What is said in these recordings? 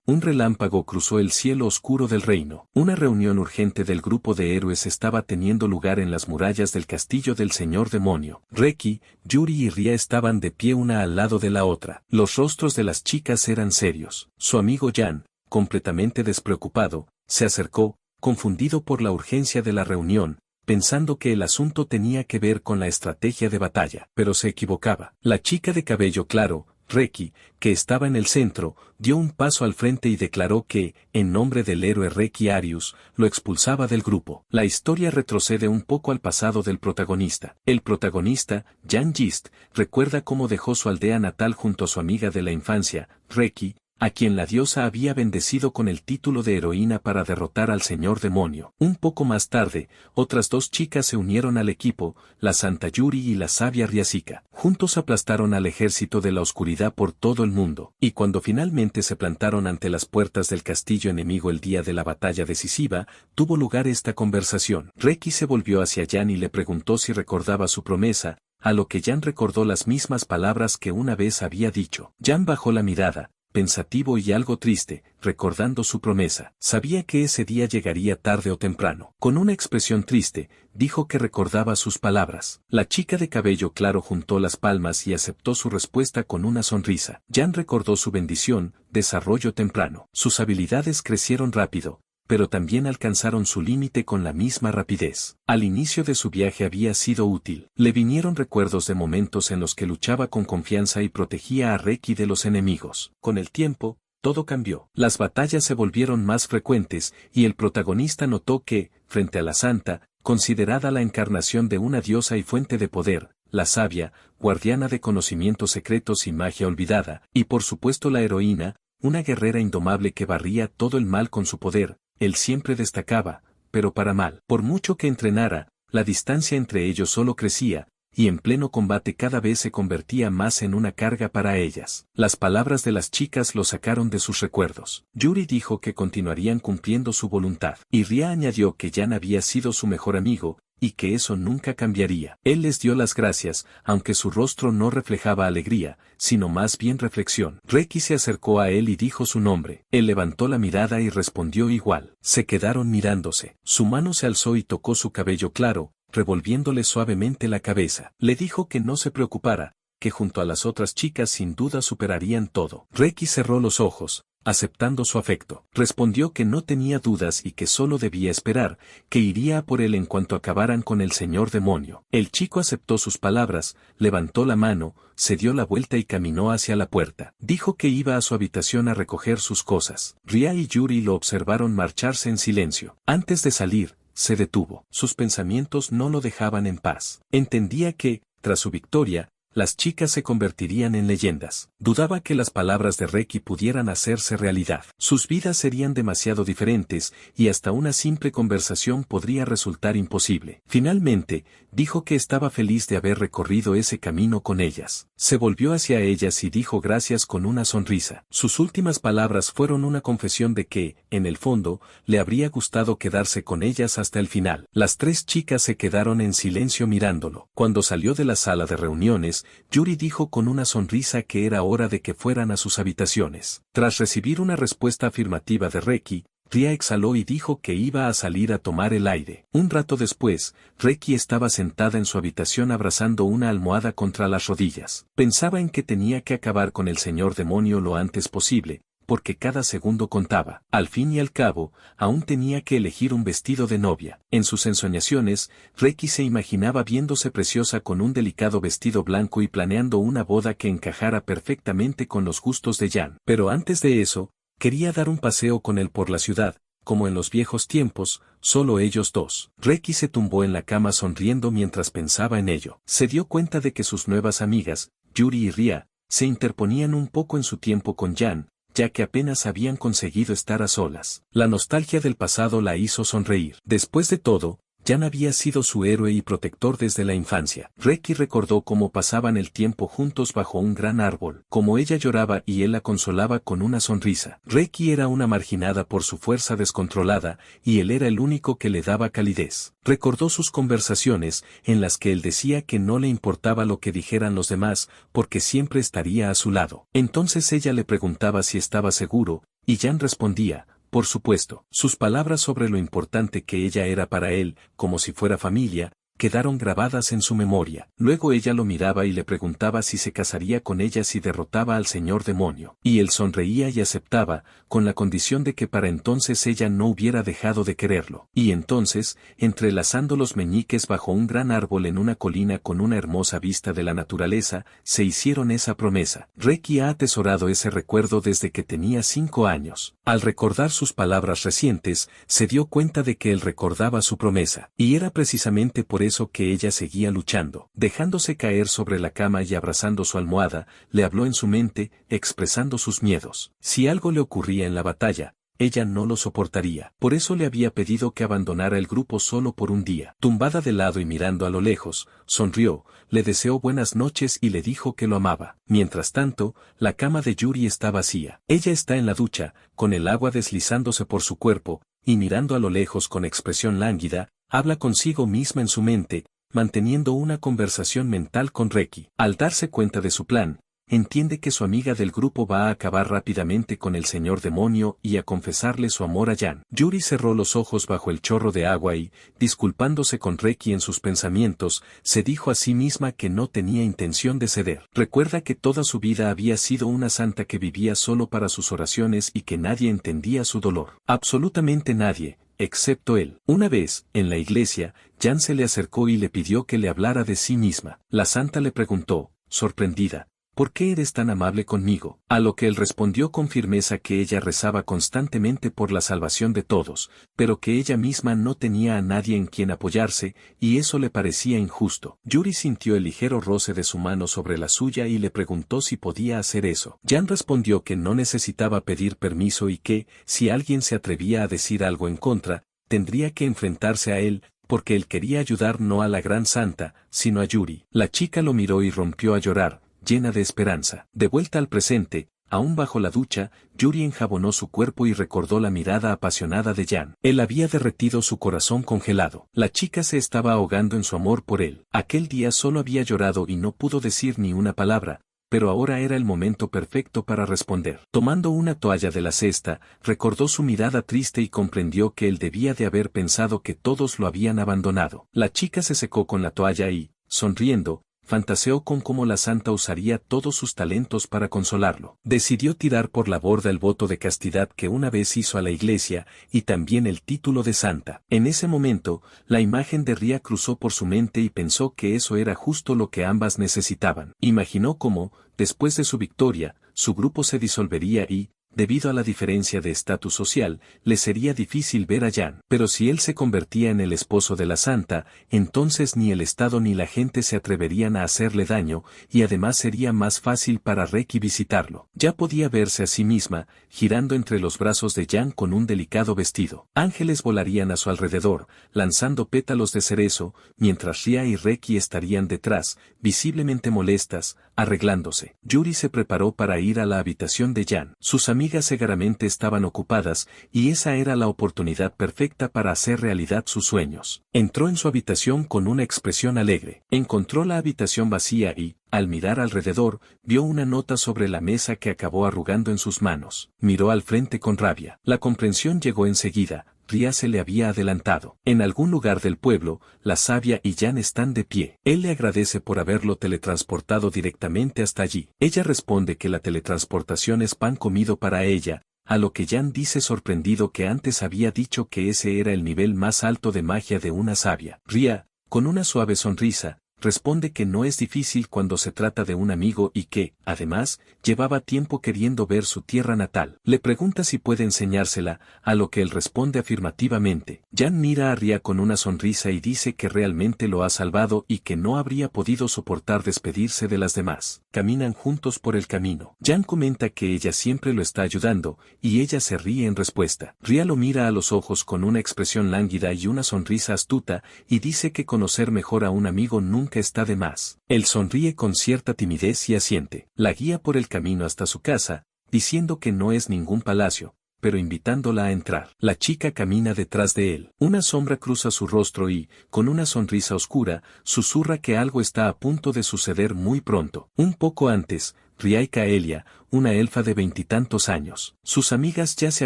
un relámpago cruzó el cielo oscuro del reino. Una reunión urgente del grupo de héroes estaba teniendo lugar en las murallas del castillo del señor demonio. Reki, Yuri y Ria estaban de pie una al lado de la otra. Los rostros de las chicas eran serios. Su amigo Jan, completamente despreocupado, se acercó, confundido por la urgencia de la reunión, pensando que el asunto tenía que ver con la estrategia de batalla, pero se equivocaba. La chica de cabello claro, Reki, que estaba en el centro, dio un paso al frente y declaró que, en nombre del héroe Reki Arius, lo expulsaba del grupo. La historia retrocede un poco al pasado del protagonista. El protagonista, Jan Gist, recuerda cómo dejó su aldea natal junto a su amiga de la infancia, Reki, a quien la diosa había bendecido con el título de heroína para derrotar al señor demonio. Un poco más tarde, otras dos chicas se unieron al equipo, la Santa Yuri y la sabia Riasika. Juntos aplastaron al ejército de la oscuridad por todo el mundo, y cuando finalmente se plantaron ante las puertas del castillo enemigo el día de la batalla decisiva, tuvo lugar esta conversación. Reki se volvió hacia Jan y le preguntó si recordaba su promesa, a lo que Jan recordó las mismas palabras que una vez había dicho. Jan bajó la mirada, pensativo y algo triste, recordando su promesa. Sabía que ese día llegaría tarde o temprano. Con una expresión triste, dijo que recordaba sus palabras. La chica de cabello claro juntó las palmas y aceptó su respuesta con una sonrisa. Jan recordó su bendición, desarrollo temprano. Sus habilidades crecieron rápido, pero también alcanzaron su límite con la misma rapidez. Al inicio de su viaje había sido útil. Le vinieron recuerdos de momentos en los que luchaba con confianza y protegía a Reki de los enemigos. Con el tiempo, todo cambió. Las batallas se volvieron más frecuentes y el protagonista notó que, frente a la santa, considerada la encarnación de una diosa y fuente de poder, la sabia, guardiana de conocimientos secretos y magia olvidada, y por supuesto la heroína, una guerrera indomable que barría todo el mal con su poder, él siempre destacaba, pero para mal. Por mucho que entrenara, la distancia entre ellos solo crecía, y en pleno combate cada vez se convertía más en una carga para ellas. Las palabras de las chicas lo sacaron de sus recuerdos. Yuri dijo que continuarían cumpliendo su voluntad, y Ria añadió que Jan había sido su mejor amigo, y que eso nunca cambiaría. Él les dio las gracias, aunque su rostro no reflejaba alegría, sino más bien reflexión. Reki se acercó a él y dijo su nombre. Él levantó la mirada y respondió igual. Se quedaron mirándose. Su mano se alzó y tocó su cabello claro, revolviéndole suavemente la cabeza. Le dijo que no se preocupara, que junto a las otras chicas sin duda superarían todo. Reki cerró los ojos, aceptando su afecto. Respondió que no tenía dudas y que solo debía esperar, que iría a por él en cuanto acabaran con el señor demonio. El chico aceptó sus palabras, levantó la mano, se dio la vuelta y caminó hacia la puerta. Dijo que iba a su habitación a recoger sus cosas. Ria y Yuri lo observaron marcharse en silencio. Antes de salir, se detuvo. Sus pensamientos no lo dejaban en paz. Entendía que, tras su victoria, las chicas se convertirían en leyendas. Dudaba que las palabras de Reki pudieran hacerse realidad. Sus vidas serían demasiado diferentes, y hasta una simple conversación podría resultar imposible. Finalmente, dijo que estaba feliz de haber recorrido ese camino con ellas. Se volvió hacia ellas y dijo gracias con una sonrisa. Sus últimas palabras fueron una confesión de que, en el fondo, le habría gustado quedarse con ellas hasta el final. Las tres chicas se quedaron en silencio mirándolo. Cuando salió de la sala de reuniones, Yuri dijo con una sonrisa que era hora de que fueran a sus habitaciones. Tras recibir una respuesta afirmativa de Reki, Ria exhaló y dijo que iba a salir a tomar el aire. Un rato después, Reki estaba sentada en su habitación abrazando una almohada contra las rodillas. Pensaba en que tenía que acabar con el señor demonio lo antes posible, porque cada segundo contaba. Al fin y al cabo, aún tenía que elegir un vestido de novia. En sus ensoñaciones, Reki se imaginaba viéndose preciosa con un delicado vestido blanco y planeando una boda que encajara perfectamente con los gustos de Jan. Pero antes de eso, quería dar un paseo con él por la ciudad, como en los viejos tiempos, solo ellos dos. Reki se tumbó en la cama sonriendo mientras pensaba en ello. Se dio cuenta de que sus nuevas amigas, Yuri y Ria, se interponían un poco en su tiempo con Jan, ya que apenas habían conseguido estar a solas. La nostalgia del pasado la hizo sonreír. Después de todo, Jan había sido su héroe y protector desde la infancia. Reki recordó cómo pasaban el tiempo juntos bajo un gran árbol, cómo ella lloraba y él la consolaba con una sonrisa. Reki era una marginada por su fuerza descontrolada, y él era el único que le daba calidez. Recordó sus conversaciones, en las que él decía que no le importaba lo que dijeran los demás, porque siempre estaría a su lado. Entonces ella le preguntaba si estaba seguro, Y Jan respondía, por supuesto. Sus palabras sobre lo importante que ella era para él, como si fuera familia, quedaron grabadas en su memoria. Luego ella lo miraba y le preguntaba si se casaría con ella si derrotaba al señor demonio. Y él sonreía y aceptaba, con la condición de que para entonces ella no hubiera dejado de quererlo. Y entonces, entrelazando los meñiques bajo un gran árbol en una colina con una hermosa vista de la naturaleza, se hicieron esa promesa. Reki ha atesorado ese recuerdo desde que tenía 5 años. Al recordar sus palabras recientes, se dio cuenta de que él recordaba su promesa. Y era precisamente por eso que ella seguía luchando. Dejándose caer sobre la cama y abrazando su almohada, le habló en su mente, expresando sus miedos. Si algo le ocurría en la batalla, ella no lo soportaría. Por eso le había pedido que abandonara el grupo solo por un día. Tumbada de lado y mirando a lo lejos, sonrió, le deseó buenas noches y le dijo que lo amaba. Mientras tanto, la cama de Yuri está vacía. Ella está en la ducha, con el agua deslizándose por su cuerpo, y mirando a lo lejos con expresión lánguida, habla consigo misma en su mente, manteniendo una conversación mental con Reki. Al darse cuenta de su plan, entiende que su amiga del grupo va a acabar rápidamente con el señor demonio y a confesarle su amor a Jan. Yuri cerró los ojos bajo el chorro de agua y, disculpándose con Reki en sus pensamientos, se dijo a sí misma que no tenía intención de ceder. Recuerda que toda su vida había sido una santa que vivía solo para sus oraciones y que nadie entendía su dolor. Absolutamente nadie, excepto él. Una vez, en la iglesia, Jan se le acercó y le pidió que le hablara de sí misma. La santa le preguntó, sorprendida, ¿por qué eres tan amable conmigo? A lo que él respondió con firmeza que ella rezaba constantemente por la salvación de todos, pero que ella misma no tenía a nadie en quien apoyarse, y eso le parecía injusto. Yuri sintió el ligero roce de su mano sobre la suya y le preguntó si podía hacer eso. Jan respondió que no necesitaba pedir permiso y que, si alguien se atrevía a decir algo en contra, tendría que enfrentarse a él, porque él quería ayudar no a la gran santa, sino a Yuri. La chica lo miró y rompió a llorar, llena de esperanza. De vuelta al presente, aún bajo la ducha, Yuri enjabonó su cuerpo y recordó la mirada apasionada de Jan. Él había derretido su corazón congelado. La chica se estaba ahogando en su amor por él. Aquel día solo había llorado y no pudo decir ni una palabra, pero ahora era el momento perfecto para responder. Tomando una toalla de la cesta, recordó su mirada triste y comprendió que él debía de haber pensado que todos lo habían abandonado. La chica se secó con la toalla y, sonriendo, fantaseó con cómo la santa usaría todos sus talentos para consolarlo. Decidió tirar por la borda el voto de castidad que una vez hizo a la iglesia, y también el título de santa. En ese momento, la imagen de Ria cruzó por su mente y pensó que eso era justo lo que ambas necesitaban. Imaginó cómo, después de su victoria, su grupo se disolvería y, debido a la diferencia de estatus social, le sería difícil ver a Jan. Pero si él se convertía en el esposo de la santa, entonces ni el Estado ni la gente se atreverían a hacerle daño, y además sería más fácil para Reki visitarlo. Ya podía verse a sí misma, girando entre los brazos de Jan con un delicado vestido. Ángeles volarían a su alrededor, lanzando pétalos de cerezo, mientras Ria y Reki estarían detrás, visiblemente molestas, arreglándose. Yuri se preparó para ir a la habitación de Jan. Sus amigas seguramente estaban ocupadas, y esa era la oportunidad perfecta para hacer realidad sus sueños. Entró en su habitación con una expresión alegre. Encontró la habitación vacía y, al mirar alrededor, vio una nota sobre la mesa que acabó arrugando en sus manos. Miró al frente con rabia. La comprensión llegó enseguida. Ria se le había adelantado. En algún lugar del pueblo, la sabia y Jan están de pie. Él le agradece por haberlo teletransportado directamente hasta allí. Ella responde que la teletransportación es pan comido para ella, a lo que Jan dice sorprendido que antes había dicho que ese era el nivel más alto de magia de una sabia. Ria, con una suave sonrisa, responde que no es difícil cuando se trata de un amigo y que, además, llevaba tiempo queriendo ver su tierra natal. Le pregunta si puede enseñársela, a lo que él responde afirmativamente. Jan mira a Ria con una sonrisa y dice que realmente lo ha salvado y que no habría podido soportar despedirse de las demás. Caminan juntos por el camino. Jan comenta que ella siempre lo está ayudando, y ella se ríe en respuesta. Ria lo mira a los ojos con una expresión lánguida y una sonrisa astuta, y dice que conocer mejor a un amigo nunca está de más. Él sonríe con cierta timidez y asiente. La guía por el camino hasta su casa, diciendo que no es ningún palacio, pero invitándola a entrar. La chica camina detrás de él. Una sombra cruza su rostro y, con una sonrisa oscura, susurra que algo está a punto de suceder muy pronto. Un poco antes, Ria y Kaelia, una elfa de 20 años. Sus amigas ya se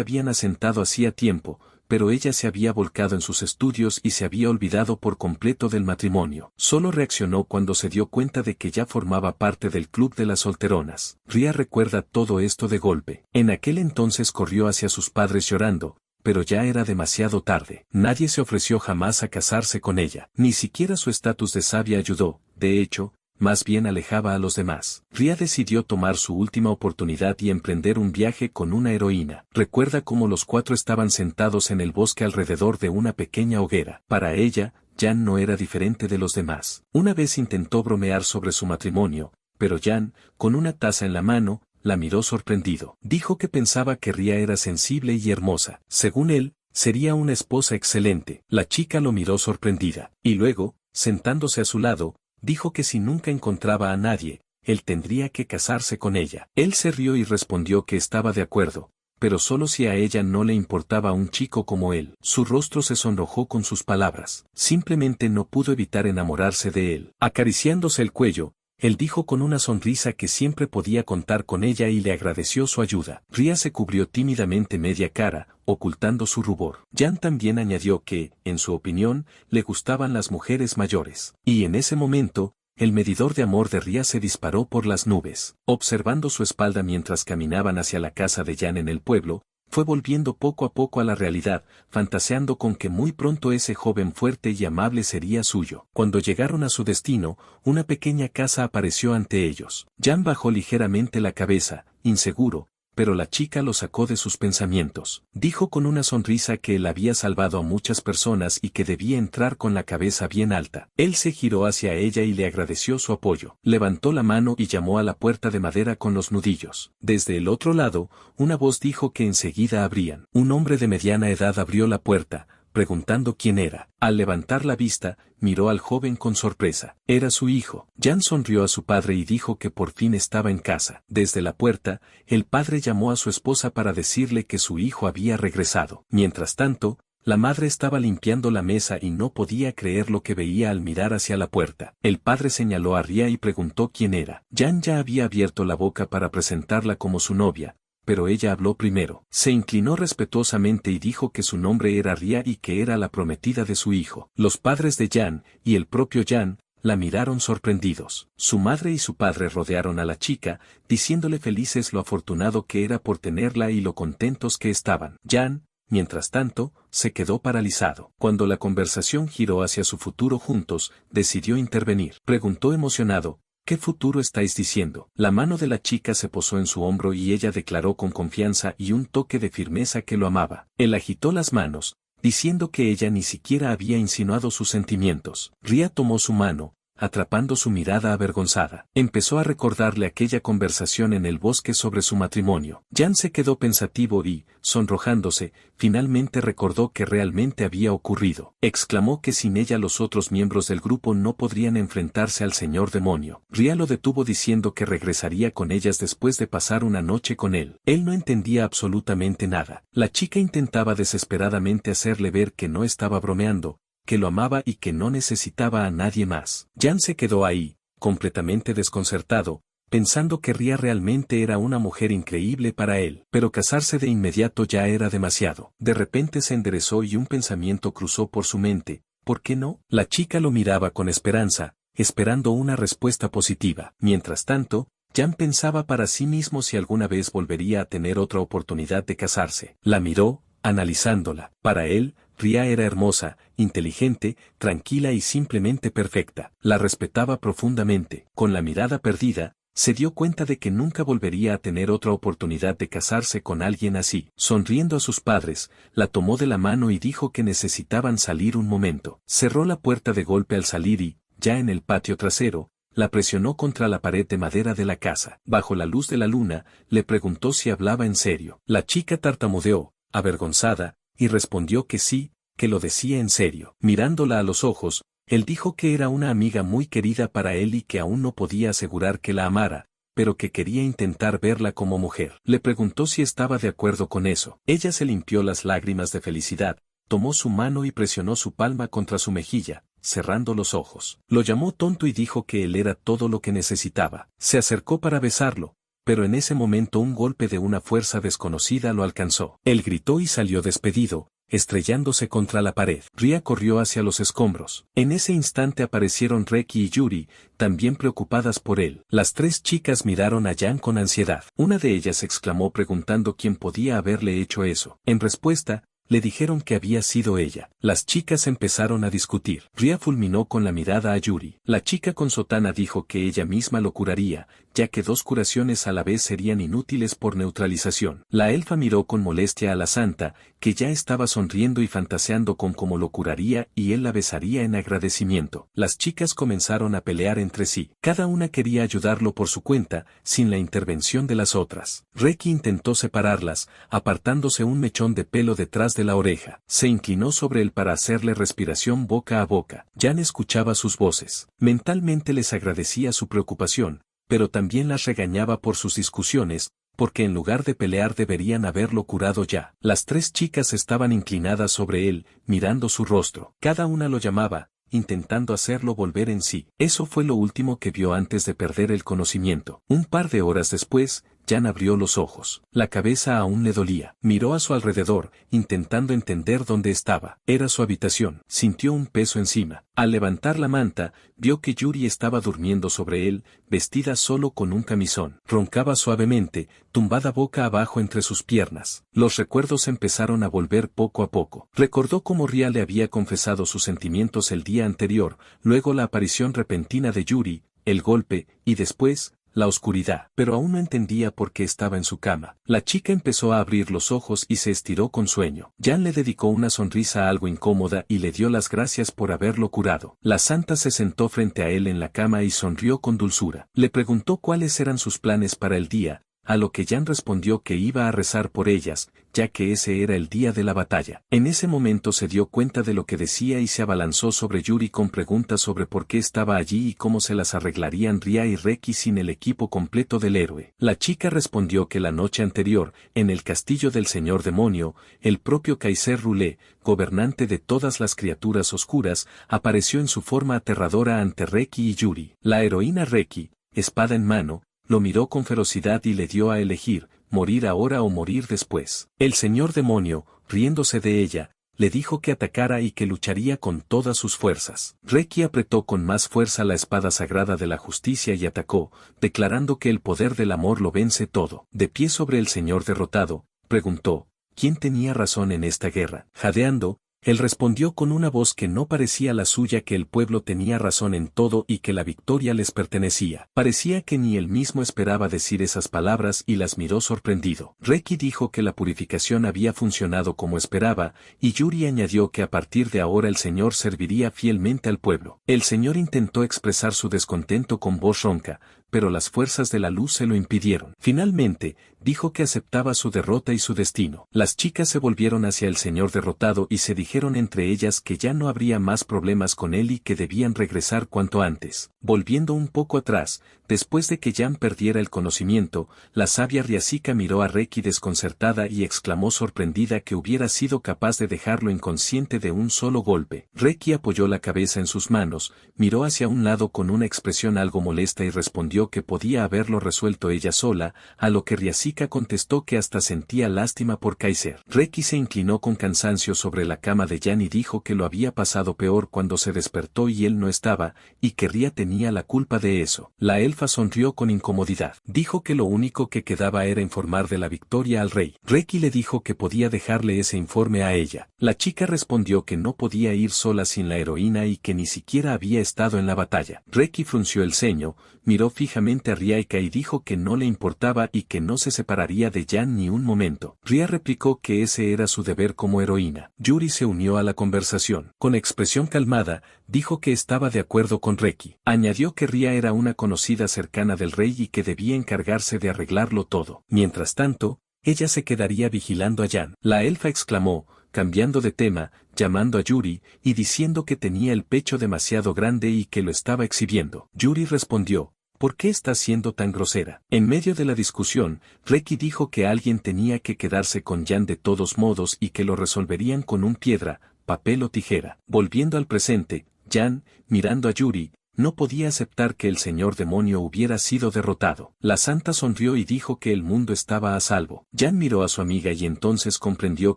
habían asentado hacía tiempo, pero ella se había volcado en sus estudios y se había olvidado por completo del matrimonio. Solo reaccionó cuando se dio cuenta de que ya formaba parte del club de las solteronas. Ria recuerda todo esto de golpe. En aquel entonces corrió hacia sus padres llorando, pero ya era demasiado tarde. Nadie se ofreció jamás a casarse con ella. Ni siquiera su estatus de sabia ayudó, de hecho, más bien alejaba a los demás. Ria decidió tomar su última oportunidad y emprender un viaje con una heroína. Recuerda cómo los cuatro estaban sentados en el bosque alrededor de una pequeña hoguera. Para ella, Jan no era diferente de los demás. Una vez intentó bromear sobre su matrimonio, pero Jan, con una taza en la mano, la miró sorprendido. Dijo que pensaba que Ria era sensible y hermosa. Según él, sería una esposa excelente. La chica lo miró sorprendida, y luego, sentándose a su lado, dijo que si nunca encontraba a nadie, él tendría que casarse con ella. Él se rió y respondió que estaba de acuerdo, pero solo si a ella no le importaba un chico como él. Su rostro se sonrojó con sus palabras. Simplemente no pudo evitar enamorarse de él. Acariciándose el cuello, él dijo con una sonrisa que siempre podía contar con ella y le agradeció su ayuda. Ria se cubrió tímidamente media cara, ocultando su rubor. Jan también añadió que, en su opinión, le gustaban las mujeres mayores. Y en ese momento, el medidor de amor de Ria se disparó por las nubes. Observando su espalda mientras caminaban hacia la casa de Jan en el pueblo, fue volviendo poco a poco a la realidad, fantaseando con que muy pronto ese joven fuerte y amable sería suyo. Cuando llegaron a su destino, una pequeña casa apareció ante ellos. Jan bajó ligeramente la cabeza, inseguro, pero la chica lo sacó de sus pensamientos. Dijo con una sonrisa que él había salvado a muchas personas y que debía entrar con la cabeza bien alta. Él se giró hacia ella y le agradeció su apoyo. Levantó la mano y llamó a la puerta de madera con los nudillos. Desde el otro lado, una voz dijo que enseguida abrían. Un hombre de mediana edad abrió la puerta, preguntando quién era. Al levantar la vista, miró al joven con sorpresa. Era su hijo. Jan sonrió a su padre y dijo que por fin estaba en casa. Desde la puerta, el padre llamó a su esposa para decirle que su hijo había regresado. Mientras tanto, la madre estaba limpiando la mesa y no podía creer lo que veía al mirar hacia la puerta. El padre señaló a Ria y preguntó quién era. Jan ya había abierto la boca para presentarla como su novia, pero ella habló primero. Se inclinó respetuosamente y dijo que su nombre era Ria y que era la prometida de su hijo. Los padres de Jan, y el propio Jan, la miraron sorprendidos. Su madre y su padre rodearon a la chica, diciéndole felices lo afortunado que era por tenerla y lo contentos que estaban. Jan, mientras tanto, se quedó paralizado. Cuando la conversación giró hacia su futuro juntos, decidió intervenir. Preguntó emocionado: ¿qué futuro estáis diciendo? La mano de la chica se posó en su hombro y ella declaró con confianza y un toque de firmeza que lo amaba. Él agitó las manos, diciendo que ella ni siquiera había insinuado sus sentimientos. Ria tomó su mano, atrapando su mirada avergonzada. Empezó a recordarle aquella conversación en el bosque sobre su matrimonio. Jan se quedó pensativo y, sonrojándose, finalmente recordó que realmente había ocurrido. Exclamó que sin ella los otros miembros del grupo no podrían enfrentarse al señor demonio. Ria lo detuvo diciendo que regresaría con ellas después de pasar una noche con él. Él no entendía absolutamente nada. La chica intentaba desesperadamente hacerle ver que no estaba bromeando, que lo amaba y que no necesitaba a nadie más. Jan se quedó ahí, completamente desconcertado, pensando que Ria realmente era una mujer increíble para él. Pero casarse de inmediato ya era demasiado. De repente se enderezó y un pensamiento cruzó por su mente: ¿por qué no? La chica lo miraba con esperanza, esperando una respuesta positiva. Mientras tanto, Jan pensaba para sí mismo si alguna vez volvería a tener otra oportunidad de casarse. La miró, analizándola. Para él, Ria era hermosa, inteligente, tranquila y simplemente perfecta. La respetaba profundamente. Con la mirada perdida, se dio cuenta de que nunca volvería a tener otra oportunidad de casarse con alguien así. Sonriendo a sus padres, la tomó de la mano y dijo que necesitaban salir un momento. Cerró la puerta de golpe al salir y, ya en el patio trasero, la presionó contra la pared de madera de la casa. Bajo la luz de la luna, le preguntó si hablaba en serio. La chica tartamudeó, avergonzada, y respondió que sí, que lo decía en serio. Mirándola a los ojos, él dijo que era una amiga muy querida para él y que aún no podía asegurar que la amara, pero que quería intentar verla como mujer. Le preguntó si estaba de acuerdo con eso. Ella se limpió las lágrimas de felicidad, tomó su mano y presionó su palma contra su mejilla, cerrando los ojos. Lo llamó tonto y dijo que él era todo lo que necesitaba. Se acercó para besarlo, pero en ese momento un golpe de una fuerza desconocida lo alcanzó. Él gritó y salió despedido, estrellándose contra la pared. Ria corrió hacia los escombros. En ese instante aparecieron Reki y Yuri, también preocupadas por él. Las tres chicas miraron a Jan con ansiedad. Una de ellas exclamó preguntando quién podía haberle hecho eso. En respuesta, le dijeron que había sido ella. Las chicas empezaron a discutir. Ria fulminó con la mirada a Yuri. La chica con sotana dijo que ella misma lo curaría, ya que 2 curaciones a la vez serían inútiles por neutralización. La elfa miró con molestia a la santa, que ya estaba sonriendo y fantaseando con cómo lo curaría y él la besaría en agradecimiento. Las chicas comenzaron a pelear entre sí. Cada una quería ayudarlo por su cuenta, sin la intervención de las otras. Reki intentó separarlas, apartándose un mechón de pelo detrás de la oreja. Se inclinó sobre él para hacerle respiración boca a boca. Jan escuchaba sus voces. Mentalmente les agradecía su preocupación, pero también las regañaba por sus discusiones, porque en lugar de pelear deberían haberlo curado ya. Las tres chicas estaban inclinadas sobre él, mirando su rostro. Cada una lo llamaba, intentando hacerlo volver en sí. Eso fue lo último que vio antes de perder el conocimiento. Un par de horas después, Jan abrió los ojos. La cabeza aún le dolía. Miró a su alrededor, intentando entender dónde estaba. Era su habitación. Sintió un peso encima. Al levantar la manta, vio que Yuri estaba durmiendo sobre él, vestida solo con un camisón. Roncaba suavemente, tumbada boca abajo entre sus piernas. Los recuerdos empezaron a volver poco a poco. Recordó cómo Ria le había confesado sus sentimientos el día anterior, luego la aparición repentina de Yuri, el golpe, y después, la oscuridad, pero aún no entendía por qué estaba en su cama. La chica empezó a abrir los ojos y se estiró con sueño. Jan le dedicó una sonrisa algo incómoda y le dio las gracias por haberlo curado. La santa se sentó frente a él en la cama y sonrió con dulzura. Le preguntó cuáles eran sus planes para el día, a lo que Jan respondió que iba a rezar por ellas, ya que ese era el día de la batalla. En ese momento se dio cuenta de lo que decía y se abalanzó sobre Yuri con preguntas sobre por qué estaba allí y cómo se las arreglarían Ria y Reki sin el equipo completo del héroe. La chica respondió que la noche anterior, en el castillo del señor demonio, el propio Kaiser Rulé, gobernante de todas las criaturas oscuras, apareció en su forma aterradora ante Reki y Yuri. La heroína Reki, espada en mano, lo miró con ferocidad y le dio a elegir, morir ahora o morir después. El señor demonio, riéndose de ella, le dijo que atacara y que lucharía con todas sus fuerzas. Reki apretó con más fuerza la espada sagrada de la justicia y atacó, declarando que el poder del amor lo vence todo. De pie sobre el señor derrotado, preguntó, ¿quién tenía razón en esta guerra? Jadeando, él respondió con una voz que no parecía la suya que el pueblo tenía razón en todo y que la victoria les pertenecía. Parecía que ni él mismo esperaba decir esas palabras y las miró sorprendido. Reki dijo que la purificación había funcionado como esperaba, y Yuri añadió que a partir de ahora el señor serviría fielmente al pueblo. El señor intentó expresar su descontento con voz ronca, pero las fuerzas de la luz se lo impidieron. Finalmente, dijo que aceptaba su derrota y su destino. Las chicas se volvieron hacia el señor derrotado y se dijeron entre ellas que ya no habría más problemas con él y que debían regresar cuanto antes. Volviendo un poco atrás, después de que Jan perdiera el conocimiento, la sabia Riasika miró a Reki desconcertada y exclamó sorprendida que hubiera sido capaz de dejarlo inconsciente de un solo golpe. Reki apoyó la cabeza en sus manos, miró hacia un lado con una expresión algo molesta y respondió que podía haberlo resuelto ella sola, a lo que Riasika contestó que hasta sentía lástima por Kaiser. Reki se inclinó con cansancio sobre la cama de Jan y dijo que lo había pasado peor cuando se despertó y él no estaba, y que Ria tenía la culpa de eso. La elfa sonrió con incomodidad. Dijo que lo único que quedaba era informar de la victoria al rey. Reki le dijo que podía dejarle ese informe a ella. La chica respondió que no podía ir sola sin la heroína y que ni siquiera había estado en la batalla. Reki frunció el ceño, miró fijamente a Riaika y dijo que no le importaba y que no se separaría de Jan ni un momento. Ria replicó que ese era su deber como heroína. Yuri se unió a la conversación. Con expresión calmada, dijo que estaba de acuerdo con Reki. Añadió que Ria era una conocida cercana del rey y que debía encargarse de arreglarlo todo. Mientras tanto, ella se quedaría vigilando a Jan. La elfa exclamó, cambiando de tema, llamando a Yuri, y diciendo que tenía el pecho demasiado grande y que lo estaba exhibiendo. Yuri respondió, ¿por qué estás siendo tan grosera? En medio de la discusión, Reki dijo que alguien tenía que quedarse con Jan de todos modos y que lo resolverían con un piedra, papel o tijera. Volviendo al presente, Jan, mirando a Yuri, no podía aceptar que el señor demonio hubiera sido derrotado. La santa sonrió y dijo que el mundo estaba a salvo. Jan miró a su amiga y entonces comprendió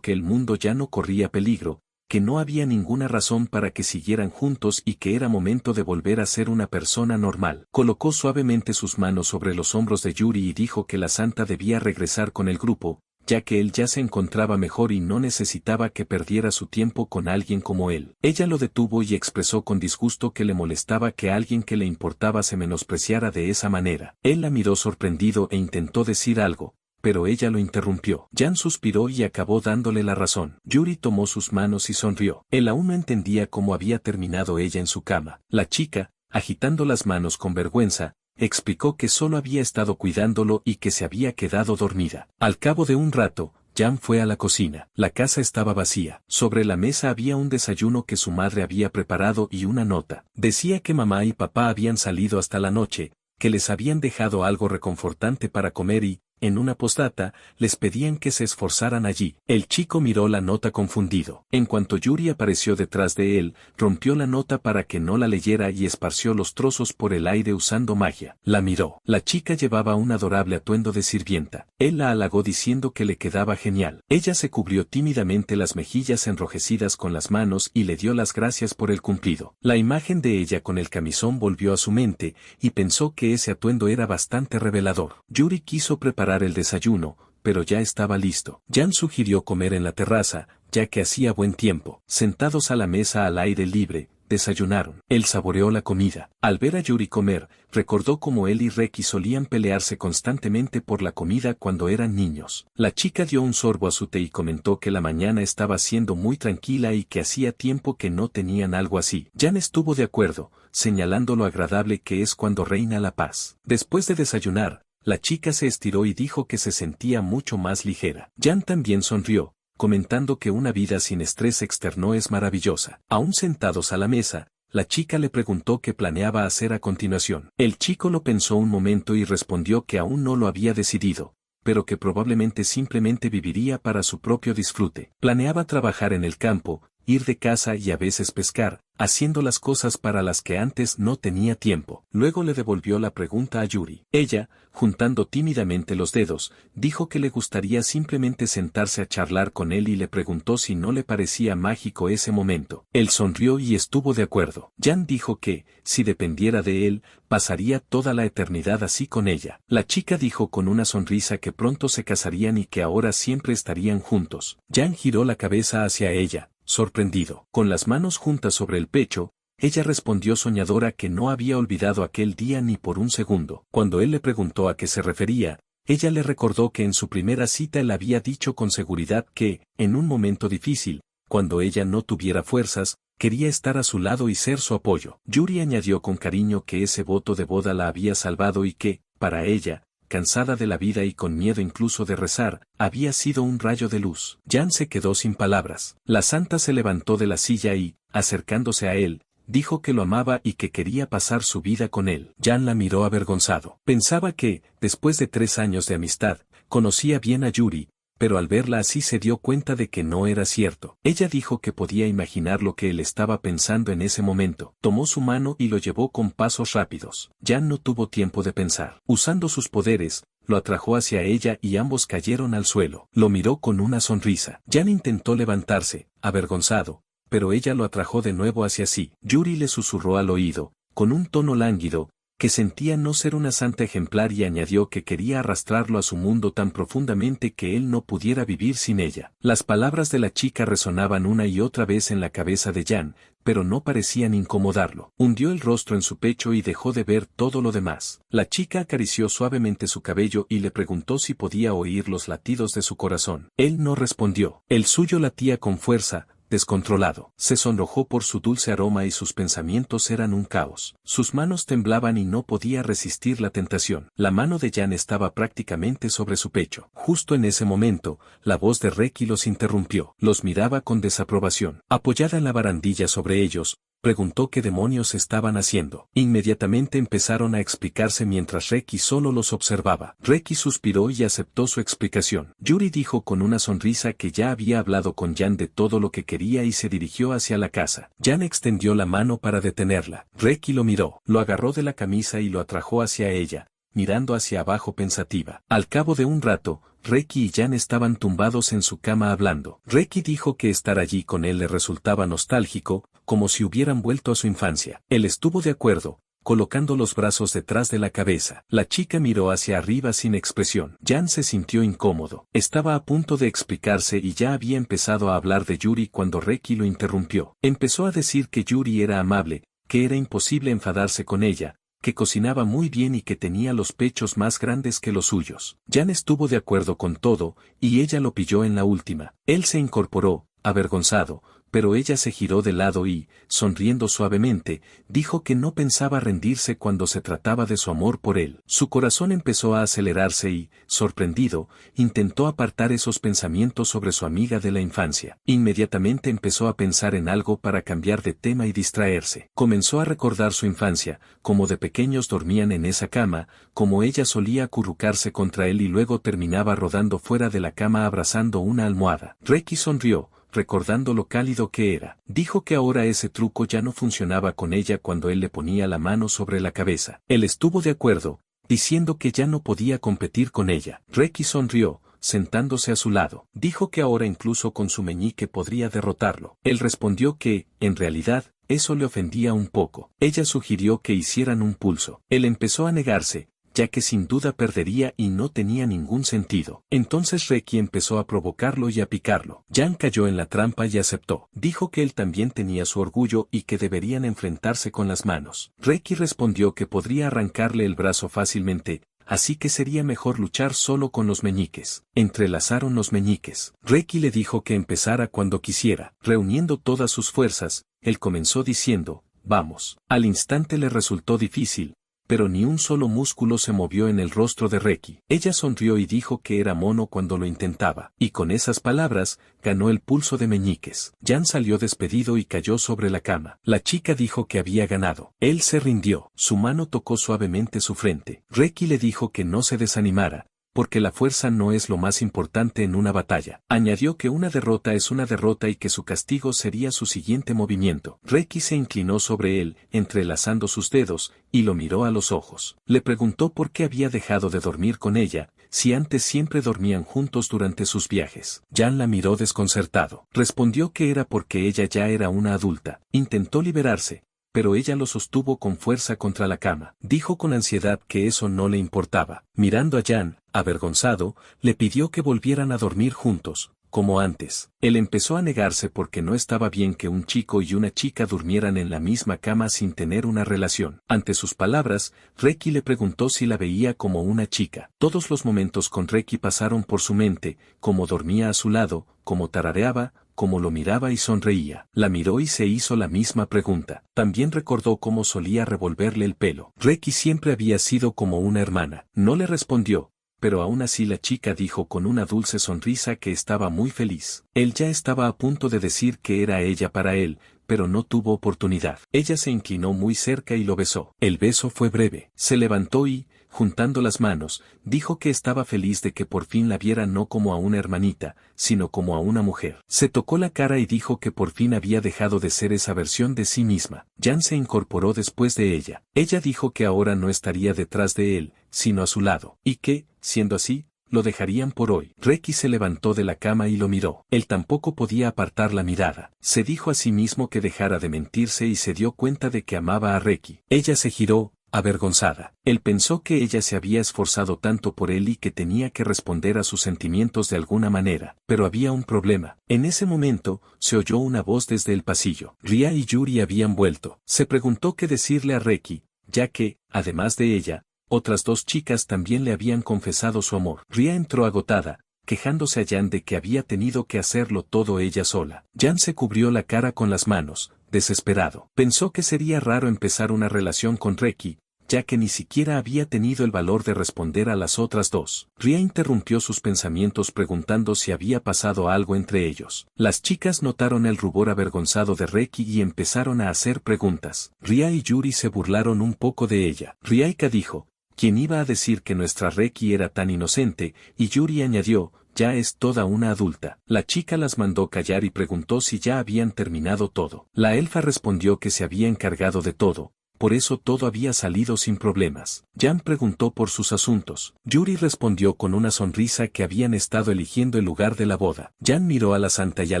que el mundo ya no corría peligro, que no había ninguna razón para que siguieran juntos y que era momento de volver a ser una persona normal. Colocó suavemente sus manos sobre los hombros de Yuri y dijo que la santa debía regresar con el grupo, ya que él ya se encontraba mejor y no necesitaba que perdiera su tiempo con alguien como él. Ella lo detuvo y expresó con disgusto que le molestaba que alguien que le importaba se menospreciara de esa manera. Él la miró sorprendido e intentó decir algo, pero ella lo interrumpió. Jan suspiró y acabó dándole la razón. Yuri tomó sus manos y sonrió. Él aún no entendía cómo había terminado ella en su cama. La chica, agitando las manos con vergüenza, explicó que solo había estado cuidándolo y que se había quedado dormida. Al cabo de un rato, Jan fue a la cocina. La casa estaba vacía. Sobre la mesa había un desayuno que su madre había preparado y una nota. Decía que mamá y papá habían salido hasta la noche, que les habían dejado algo reconfortante para comer y, en una postdata, les pedían que se esforzaran allí. El chico miró la nota confundido. En cuanto Yuri apareció detrás de él, rompió la nota para que no la leyera y esparció los trozos por el aire usando magia. La miró. La chica llevaba un adorable atuendo de sirvienta. Él la halagó diciendo que le quedaba genial. Ella se cubrió tímidamente las mejillas enrojecidas con las manos y le dio las gracias por el cumplido. La imagen de ella con el camisón volvió a su mente, y pensó que ese atuendo era bastante revelador. Yuri quiso preparar el desayuno, pero ya estaba listo. Jan sugirió comer en la terraza, ya que hacía buen tiempo. Sentados a la mesa al aire libre, desayunaron. Él saboreó la comida. Al ver a Yuri comer, recordó cómo él y Reki solían pelearse constantemente por la comida cuando eran niños. La chica dio un sorbo a su té y comentó que la mañana estaba siendo muy tranquila y que hacía tiempo que no tenían algo así. Jan estuvo de acuerdo, señalando lo agradable que es cuando reina la paz. Después de desayunar, la chica se estiró y dijo que se sentía mucho más ligera. Jan también sonrió, comentando que una vida sin estrés externo es maravillosa. Aún sentados a la mesa, la chica le preguntó qué planeaba hacer a continuación. El chico lo pensó un momento y respondió que aún no lo había decidido, pero que probablemente simplemente viviría para su propio disfrute. Planeaba trabajar en el campo, ir de caza y a veces pescar, haciendo las cosas para las que antes no tenía tiempo. Luego le devolvió la pregunta a Yuri. Ella, juntando tímidamente los dedos, dijo que le gustaría simplemente sentarse a charlar con él y le preguntó si no le parecía mágico ese momento. Él sonrió y estuvo de acuerdo. Jan dijo que, si dependiera de él, pasaría toda la eternidad así con ella. La chica dijo con una sonrisa que pronto se casarían y que ahora siempre estarían juntos. Jan giró la cabeza hacia ella, sorprendido. Con las manos juntas sobre el pecho, ella respondió soñadora que no había olvidado aquel día ni por un segundo. Cuando él le preguntó a qué se refería, ella le recordó que en su primera cita él había dicho con seguridad que, en un momento difícil, cuando ella no tuviera fuerzas, quería estar a su lado y ser su apoyo. Yuri añadió con cariño que ese voto de boda la había salvado y que, para ella, cansada de la vida y con miedo incluso de rezar, había sido un rayo de luz. Jan se quedó sin palabras. La santa se levantó de la silla y, acercándose a él, dijo que lo amaba y que quería pasar su vida con él. Jan la miró avergonzado. Pensaba que, después de 3 años de amistad, conocía bien a Yuri, pero al verla así se dio cuenta de que no era cierto. Ella dijo que podía imaginar lo que él estaba pensando en ese momento. Tomó su mano y lo llevó con pasos rápidos. Jan no tuvo tiempo de pensar. Usando sus poderes, lo atrajo hacia ella y ambos cayeron al suelo. Lo miró con una sonrisa. Jan intentó levantarse, avergonzado, pero ella lo atrajo de nuevo hacia sí. Yuri le susurró al oído, con un tono lánguido, que sentía no ser una santa ejemplar y añadió que quería arrastrarlo a su mundo tan profundamente que él no pudiera vivir sin ella. Las palabras de la chica resonaban una y otra vez en la cabeza de Jan, pero no parecían incomodarlo. Hundió el rostro en su pecho y dejó de ver todo lo demás. La chica acarició suavemente su cabello y le preguntó si podía oír los latidos de su corazón. Él no respondió. El suyo latía con fuerza, descontrolado. Se sonrojó por su dulce aroma y sus pensamientos eran un caos. Sus manos temblaban y no podía resistir la tentación. La mano de Jan estaba prácticamente sobre su pecho. Justo en ese momento, la voz de Reki los interrumpió. Los miraba con desaprobación. Apoyada en la barandilla sobre ellos, Preguntó qué demonios estaban haciendo. Inmediatamente empezaron a explicarse mientras Reki solo los observaba. Reki suspiró y aceptó su explicación. Yuri dijo con una sonrisa que ya había hablado con Jan de todo lo que quería y se dirigió hacia la casa. Jan extendió la mano para detenerla. Reki lo miró, lo agarró de la camisa y lo atrajo hacia ella, mirando hacia abajo pensativa. Al cabo de un rato, Reki y Jan estaban tumbados en su cama hablando. Reki dijo que estar allí con él le resultaba nostálgico, como si hubieran vuelto a su infancia. Él estuvo de acuerdo, colocando los brazos detrás de la cabeza. La chica miró hacia arriba sin expresión. Jan se sintió incómodo. Estaba a punto de explicarse y ya había empezado a hablar de Yuri cuando Reki lo interrumpió. Empezó a decir que Yuri era amable, que era imposible enfadarse con ella, que cocinaba muy bien y que tenía los pechos más grandes que los suyos. Jan estuvo de acuerdo con todo, y ella lo pilló en la última. Él se incorporó, avergonzado, pero ella se giró de lado y, sonriendo suavemente, dijo que no pensaba rendirse cuando se trataba de su amor por él. Su corazón empezó a acelerarse y, sorprendido, intentó apartar esos pensamientos sobre su amiga de la infancia. Inmediatamente empezó a pensar en algo para cambiar de tema y distraerse. Comenzó a recordar su infancia, como de pequeños dormían en esa cama, como ella solía acurrucarse contra él y luego terminaba rodando fuera de la cama abrazando una almohada. Reki sonrió, recordando lo cálido que era. Dijo que ahora ese truco ya no funcionaba con ella cuando él le ponía la mano sobre la cabeza. Él estuvo de acuerdo, diciendo que ya no podía competir con ella. Reki sonrió, sentándose a su lado. Dijo que ahora incluso con su meñique podría derrotarlo. Él respondió que, en realidad, eso le ofendía un poco. Ella sugirió que hicieran un pulso. Él empezó a negarse, ya que sin duda perdería y no tenía ningún sentido. Entonces Reki empezó a provocarlo y a picarlo. Jan cayó en la trampa y aceptó. Dijo que él también tenía su orgullo y que deberían enfrentarse con las manos. Reki respondió que podría arrancarle el brazo fácilmente, así que sería mejor luchar solo con los meñiques. Entrelazaron los meñiques. Reki le dijo que empezara cuando quisiera. Reuniendo todas sus fuerzas, él comenzó diciendo, «Vamos». Al instante le resultó difícil, pero ni un solo músculo se movió en el rostro de Reki. Ella sonrió y dijo que era mono cuando lo intentaba. Y con esas palabras, ganó el pulso de meñiques. Jan salió despedido y cayó sobre la cama. La chica dijo que había ganado. Él se rindió. Su mano tocó suavemente su frente. Reki le dijo que no se desanimara, porque la fuerza no es lo más importante en una batalla. Añadió que una derrota es una derrota y que su castigo sería su siguiente movimiento. Reki se inclinó sobre él, entrelazando sus dedos, y lo miró a los ojos. Le preguntó por qué había dejado de dormir con ella, si antes siempre dormían juntos durante sus viajes. Jan la miró desconcertado. Respondió que era porque ella ya era una adulta. Intentó liberarse, pero ella lo sostuvo con fuerza contra la cama. Dijo con ansiedad que eso no le importaba. Mirando a Jan, avergonzado, le pidió que volvieran a dormir juntos, como antes. Él empezó a negarse porque no estaba bien que un chico y una chica durmieran en la misma cama sin tener una relación. Ante sus palabras, Reki le preguntó si la veía como una chica. Todos los momentos con Reki pasaron por su mente, cómo dormía a su lado, cómo tarareaba, cómo lo miraba y sonreía. La miró y se hizo la misma pregunta. También recordó cómo solía revolverle el pelo. Reki siempre había sido como una hermana. No le respondió, pero aún así la chica dijo con una dulce sonrisa que estaba muy feliz. Él ya estaba a punto de decir que era ella para él, pero no tuvo oportunidad. Ella se inclinó muy cerca y lo besó. El beso fue breve. Se levantó y, juntando las manos, dijo que estaba feliz de que por fin la viera no como a una hermanita, sino como a una mujer. Se tocó la cara y dijo que por fin había dejado de ser esa versión de sí misma. Jan se incorporó después de ella. Ella dijo que ahora no estaría detrás de él, sino a su lado, y que, siendo así, lo dejarían por hoy. Reki se levantó de la cama y lo miró. Él tampoco podía apartar la mirada. Se dijo a sí mismo que dejara de mentirse y se dio cuenta de que amaba a Reki. Ella se giró, avergonzada. Él pensó que ella se había esforzado tanto por él y que tenía que responder a sus sentimientos de alguna manera. Pero había un problema. En ese momento, se oyó una voz desde el pasillo. Ria y Yuri habían vuelto. Se preguntó qué decirle a Reki, ya que, además de ella, otras dos chicas también le habían confesado su amor. Ria entró agotada, quejándose a Jan de que había tenido que hacerlo todo ella sola. Jan se cubrió la cara con las manos, desesperado. Pensó que sería raro empezar una relación con Reki, ya que ni siquiera había tenido el valor de responder a las otras dos. Ria interrumpió sus pensamientos preguntando si había pasado algo entre ellos. Las chicas notaron el rubor avergonzado de Reki y empezaron a hacer preguntas. Ria y Yuri se burlaron un poco de ella. Riaika dijo, ¿quién iba a decir que nuestra Reki era tan inocente? Y Yuri añadió, ya es toda una adulta. La chica las mandó callar y preguntó si ya habían terminado todo. La elfa respondió que se había encargado de todo, por eso todo había salido sin problemas. Jan preguntó por sus asuntos. Yuri respondió con una sonrisa que habían estado eligiendo el lugar de la boda. Jan miró a la santa y a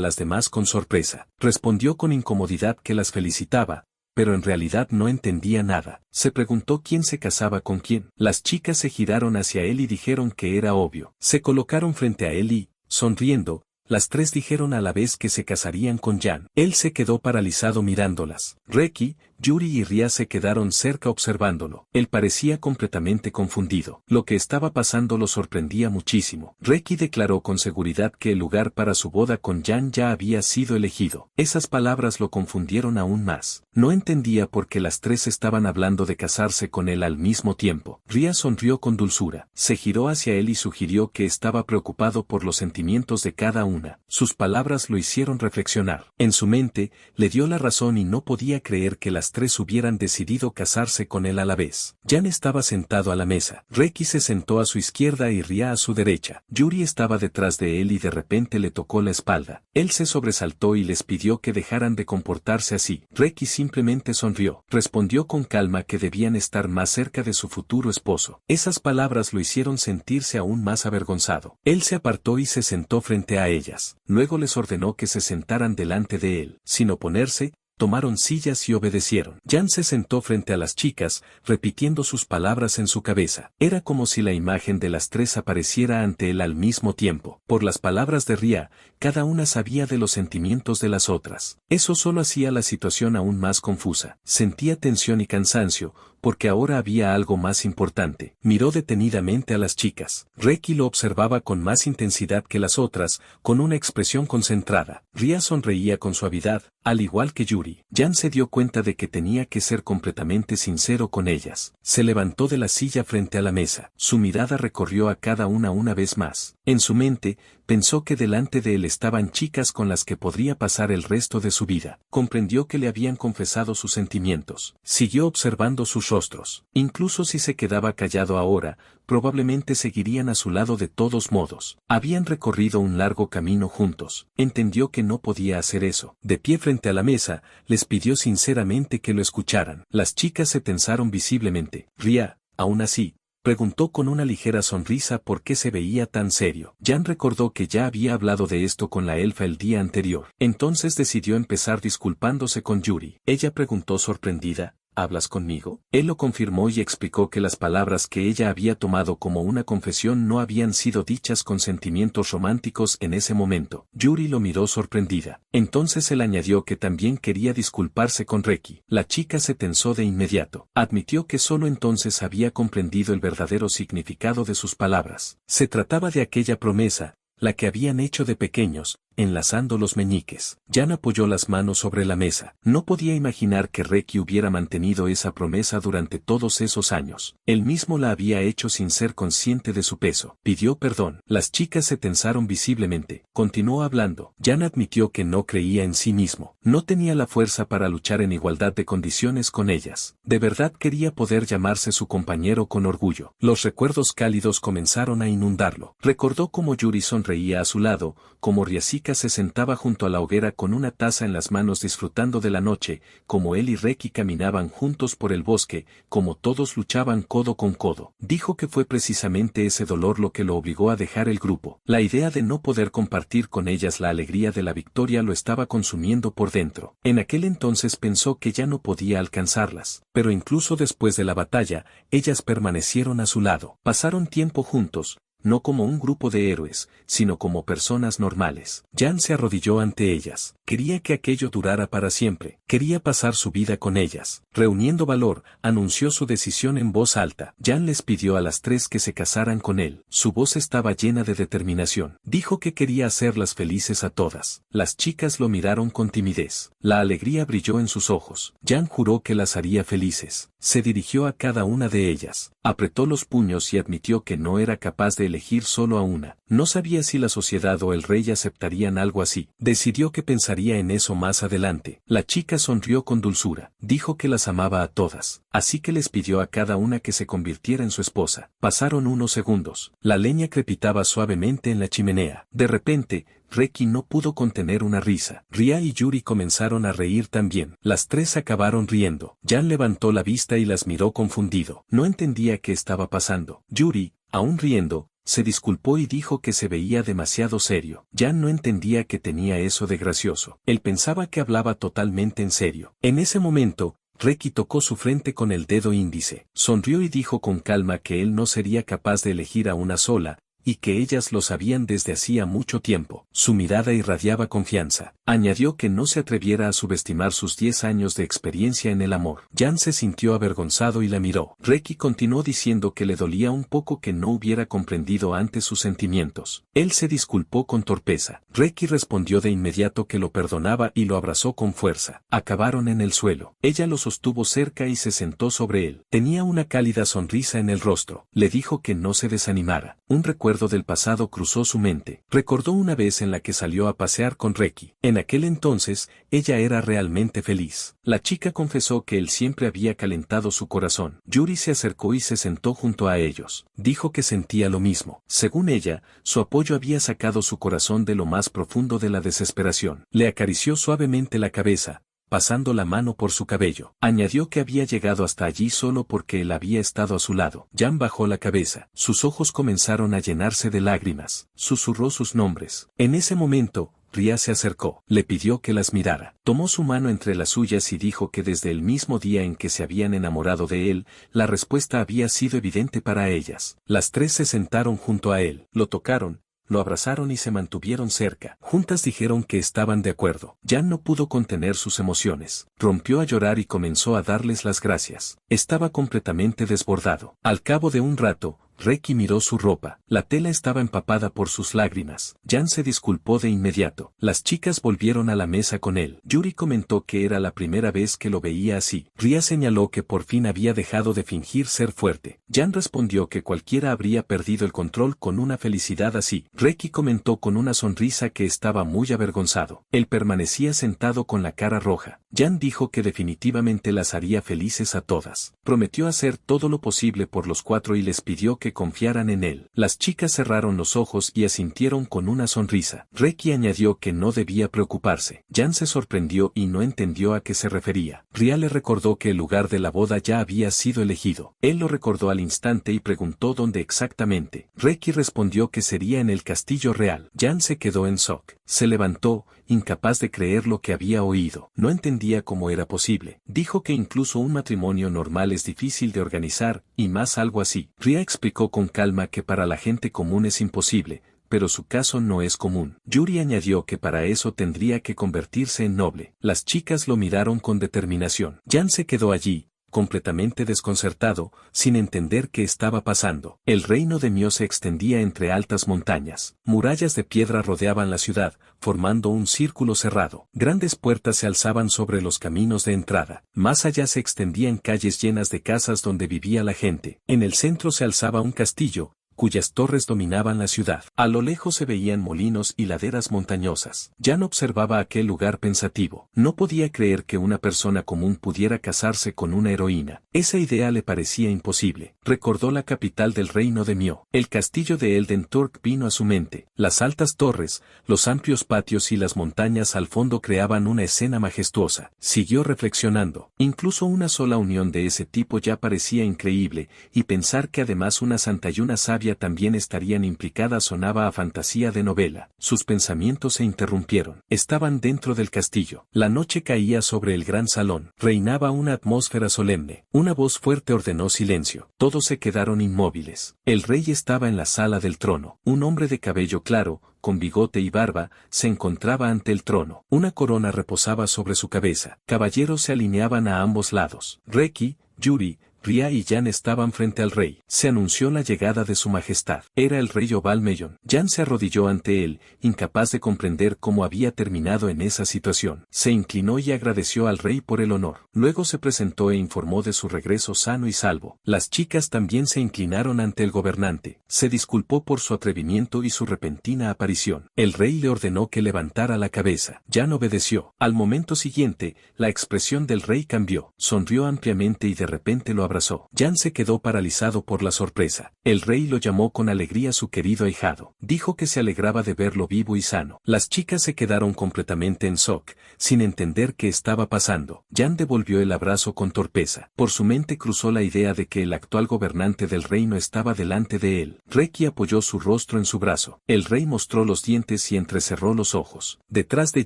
las demás con sorpresa. Respondió con incomodidad que las felicitaba, pero en realidad no entendía nada. Se preguntó quién se casaba con quién. Las chicas se giraron hacia él y dijeron que era obvio. Se colocaron frente a él y, sonriendo, las tres dijeron a la vez que se casarían con Jan. Él se quedó paralizado mirándolas. Reki, Yuri y Ria se quedaron cerca observándolo. Él parecía completamente confundido. Lo que estaba pasando lo sorprendía muchísimo. Reki declaró con seguridad que el lugar para su boda con Jan ya había sido elegido. Esas palabras lo confundieron aún más. No entendía por qué las tres estaban hablando de casarse con él al mismo tiempo. Ria sonrió con dulzura. Se giró hacia él y sugirió que estaba preocupado por los sentimientos de cada una. Sus palabras lo hicieron reflexionar. En su mente, le dio la razón y no podía creer que las tres hubieran decidido casarse con él a la vez. Jan estaba sentado a la mesa. Reki se sentó a su izquierda y Ria a su derecha. Yuri estaba detrás de él y de repente le tocó la espalda. Él se sobresaltó y les pidió que dejaran de comportarse así. Reki simplemente sonrió. Respondió con calma que debían estar más cerca de su futuro esposo. Esas palabras lo hicieron sentirse aún más avergonzado. Él se apartó y se sentó frente a ellas. Luego les ordenó que se sentaran delante de él. Sin oponerse, tomaron sillas y obedecieron. Jan se sentó frente a las chicas, repitiendo sus palabras en su cabeza. Era como si la imagen de las tres apareciera ante él al mismo tiempo. Por las palabras de Ria, cada una sabía de los sentimientos de las otras. Eso solo hacía la situación aún más confusa. Sentía tensión y cansancio, porque ahora había algo más importante. Miró detenidamente a las chicas. Reki lo observaba con más intensidad que las otras, con una expresión concentrada. Ria sonreía con suavidad, al igual que Yuri. Jan se dio cuenta de que tenía que ser completamente sincero con ellas. Se levantó de la silla frente a la mesa. Su mirada recorrió a cada una vez más. En su mente, pensó que delante de él estaban chicas con las que podría pasar el resto de su vida. Comprendió que le habían confesado sus sentimientos. Siguió observando sus rostros. Incluso si se quedaba callado ahora, probablemente seguirían a su lado de todos modos. Habían recorrido un largo camino juntos. Entendió que no podía hacer eso. De pie frente a la mesa, les pidió sinceramente que lo escucharan. Las chicas se tensaron visiblemente. Ria, aún así, preguntó con una ligera sonrisa por qué se veía tan serio. Jan recordó que ya había hablado de esto con la elfa el día anterior. Entonces decidió empezar disculpándose con Yuri. Ella preguntó sorprendida, ¿hablas conmigo? Él lo confirmó y explicó que las palabras que ella había tomado como una confesión no habían sido dichas con sentimientos románticos en ese momento. Yuri lo miró sorprendida. Entonces él añadió que también quería disculparse con Reki. La chica se tensó de inmediato. Admitió que solo entonces había comprendido el verdadero significado de sus palabras. Se trataba de aquella promesa, la que habían hecho de pequeños, enlazando los meñiques. Jan apoyó las manos sobre la mesa. No podía imaginar que Reki hubiera mantenido esa promesa durante todos esos años. Él mismo la había hecho sin ser consciente de su peso. Pidió perdón. Las chicas se tensaron visiblemente. Continuó hablando. Jan admitió que no creía en sí mismo. No tenía la fuerza para luchar en igualdad de condiciones con ellas. De verdad quería poder llamarse su compañero con orgullo. Los recuerdos cálidos comenzaron a inundarlo. Recordó cómo Yuri sonreía a su lado, cómo Riasika se sentaba junto a la hoguera con una taza en las manos disfrutando de la noche, como él y Reki caminaban juntos por el bosque, como todos luchaban codo con codo. Dijo que fue precisamente ese dolor lo que lo obligó a dejar el grupo. La idea de no poder compartir con ellas la alegría de la victoria lo estaba consumiendo por dentro. En aquel entonces pensó que ya no podía alcanzarlas, pero incluso después de la batalla, ellas permanecieron a su lado. Pasaron tiempo juntos, no como un grupo de héroes, sino como personas normales. Jan se arrodilló ante ellas. Quería que aquello durara para siempre. Quería pasar su vida con ellas. Reuniendo valor, anunció su decisión en voz alta. Jan les pidió a las tres que se casaran con él. Su voz estaba llena de determinación. Dijo que quería hacerlas felices a todas. Las chicas lo miraron con timidez. La alegría brilló en sus ojos. Jan juró que las haría felices. Se dirigió a cada una de ellas. Apretó los puños y admitió que no era capaz de elegir solo a una. No sabía si la sociedad o el rey aceptarían algo así. Decidió que pensaría en eso más adelante. La chica sonrió con dulzura. Dijo que las amaba a todas. Así que les pidió a cada una que se convirtiera en su esposa. Pasaron unos segundos. La leña crepitaba suavemente en la chimenea. De repente, Reki no pudo contener una risa. Ria y Yuri comenzaron a reír también. Las tres acabaron riendo. Jan levantó la vista y las miró confundido. No entendía qué estaba pasando. Yuri, aún riendo, se disculpó y dijo que se veía demasiado serio. Jan no entendía que tenía eso de gracioso. Él pensaba que hablaba totalmente en serio. En ese momento, Reki tocó su frente con el dedo índice. Sonrió y dijo con calma que él no sería capaz de elegir a una sola, y que ellas lo sabían desde hacía mucho tiempo. Su mirada irradiaba confianza. Añadió que no se atreviera a subestimar sus 10 años de experiencia en el amor. Jan se sintió avergonzado y la miró. Reki continuó diciendo que le dolía un poco que no hubiera comprendido antes sus sentimientos. Él se disculpó con torpeza. Reki respondió de inmediato que lo perdonaba y lo abrazó con fuerza. Acabaron en el suelo. Ella lo sostuvo cerca y se sentó sobre él. Tenía una cálida sonrisa en el rostro. Le dijo que no se desanimara. Un recuerdo del pasado cruzó su mente. Recordó una vez en la que salió a pasear con Reki. En aquel entonces, ella era realmente feliz. La chica confesó que él siempre había calentado su corazón. Yuri se acercó y se sentó junto a ellos. Dijo que sentía lo mismo. Según ella, su apoyo había sacado su corazón de lo más profundo de la desesperación. Le acarició suavemente la cabeza, pasando la mano por su cabello. Añadió que había llegado hasta allí solo porque él había estado a su lado. Jan bajó la cabeza. Sus ojos comenzaron a llenarse de lágrimas. Susurró sus nombres. En ese momento, Ria se acercó. Le pidió que las mirara. Tomó su mano entre las suyas y dijo que desde el mismo día en que se habían enamorado de él, la respuesta había sido evidente para ellas. Las tres se sentaron junto a él. Lo tocaron, lo abrazaron y se mantuvieron cerca. Juntas dijeron que estaban de acuerdo. Jan no pudo contener sus emociones. Rompió a llorar y comenzó a darles las gracias. Estaba completamente desbordado. Al cabo de un rato, Reki miró su ropa. La tela estaba empapada por sus lágrimas. Jan se disculpó de inmediato. Las chicas volvieron a la mesa con él. Yuri comentó que era la primera vez que lo veía así. Ria señaló que por fin había dejado de fingir ser fuerte. Jan respondió que cualquiera habría perdido el control con una felicidad así. Reki comentó con una sonrisa que estaba muy avergonzado. Él permanecía sentado con la cara roja. Jan dijo que definitivamente las haría felices a todas. Prometió hacer todo lo posible por los cuatro y les pidió que confiaran en él. Las chicas cerraron los ojos y asintieron con una sonrisa. Reki añadió que no debía preocuparse. Jan se sorprendió y no entendió a qué se refería. Ria le recordó que el lugar de la boda ya había sido elegido. Él lo recordó al instante y preguntó dónde exactamente. Reki respondió que sería en el castillo real. Jan se quedó en shock. Se levantó, incapaz de creer lo que había oído. No entendía cómo era posible. Dijo que incluso un matrimonio normal es difícil de organizar, y más algo así. Ria explicó con calma que para la gente común es imposible, pero su caso no es común. Yuri añadió que para eso tendría que convertirse en noble. Las chicas lo miraron con determinación. Jan se quedó allí, completamente desconcertado, sin entender qué estaba pasando. El reino de Mio se extendía entre altas montañas. Murallas de piedra rodeaban la ciudad, formando un círculo cerrado. Grandes puertas se alzaban sobre los caminos de entrada. Más allá se extendían calles llenas de casas donde vivía la gente. En el centro se alzaba un castillo, cuyas torres dominaban la ciudad. A lo lejos se veían molinos y laderas montañosas. Jan observaba aquel lugar pensativo. No podía creer que una persona común pudiera casarse con una heroína. Esa idea le parecía imposible. Recordó la capital del reino de Mio. El castillo de Elden Turk vino a su mente. Las altas torres, los amplios patios y las montañas al fondo creaban una escena majestuosa. Siguió reflexionando. Incluso una sola unión de ese tipo ya parecía increíble, y pensar que además una santa y una sabia sabia también estarían implicadas sonaba a fantasía de novela. Sus pensamientos se interrumpieron. Estaban dentro del castillo. La noche caía sobre el gran salón. Reinaba una atmósfera solemne. Una voz fuerte ordenó silencio. Todos se quedaron inmóviles. El rey estaba en la sala del trono. Un hombre de cabello claro, con bigote y barba, se encontraba ante el trono. Una corona reposaba sobre su cabeza. Caballeros se alineaban a ambos lados. Reki, Yuri, Ria y Jan estaban frente al rey. Se anunció la llegada de su majestad. Era el rey Oval Mellon. Jan se arrodilló ante él, incapaz de comprender cómo había terminado en esa situación. Se inclinó y agradeció al rey por el honor. Luego se presentó e informó de su regreso sano y salvo. Las chicas también se inclinaron ante el gobernante. Se disculpó por su atrevimiento y su repentina aparición. El rey le ordenó que levantara la cabeza. Jan obedeció. Al momento siguiente, la expresión del rey cambió. Sonrió ampliamente y de repente lo abrazó. Jan se quedó paralizado por la sorpresa. El rey lo llamó con alegría su querido ahijado. Dijo que se alegraba de verlo vivo y sano. Las chicas se quedaron completamente en shock, sin entender qué estaba pasando. Jan devolvió el abrazo con torpeza. Por su mente cruzó la idea de que el actual gobernante del reino estaba delante de él. Reki apoyó su rostro en su brazo. El rey mostró los dientes y entrecerró los ojos. Detrás de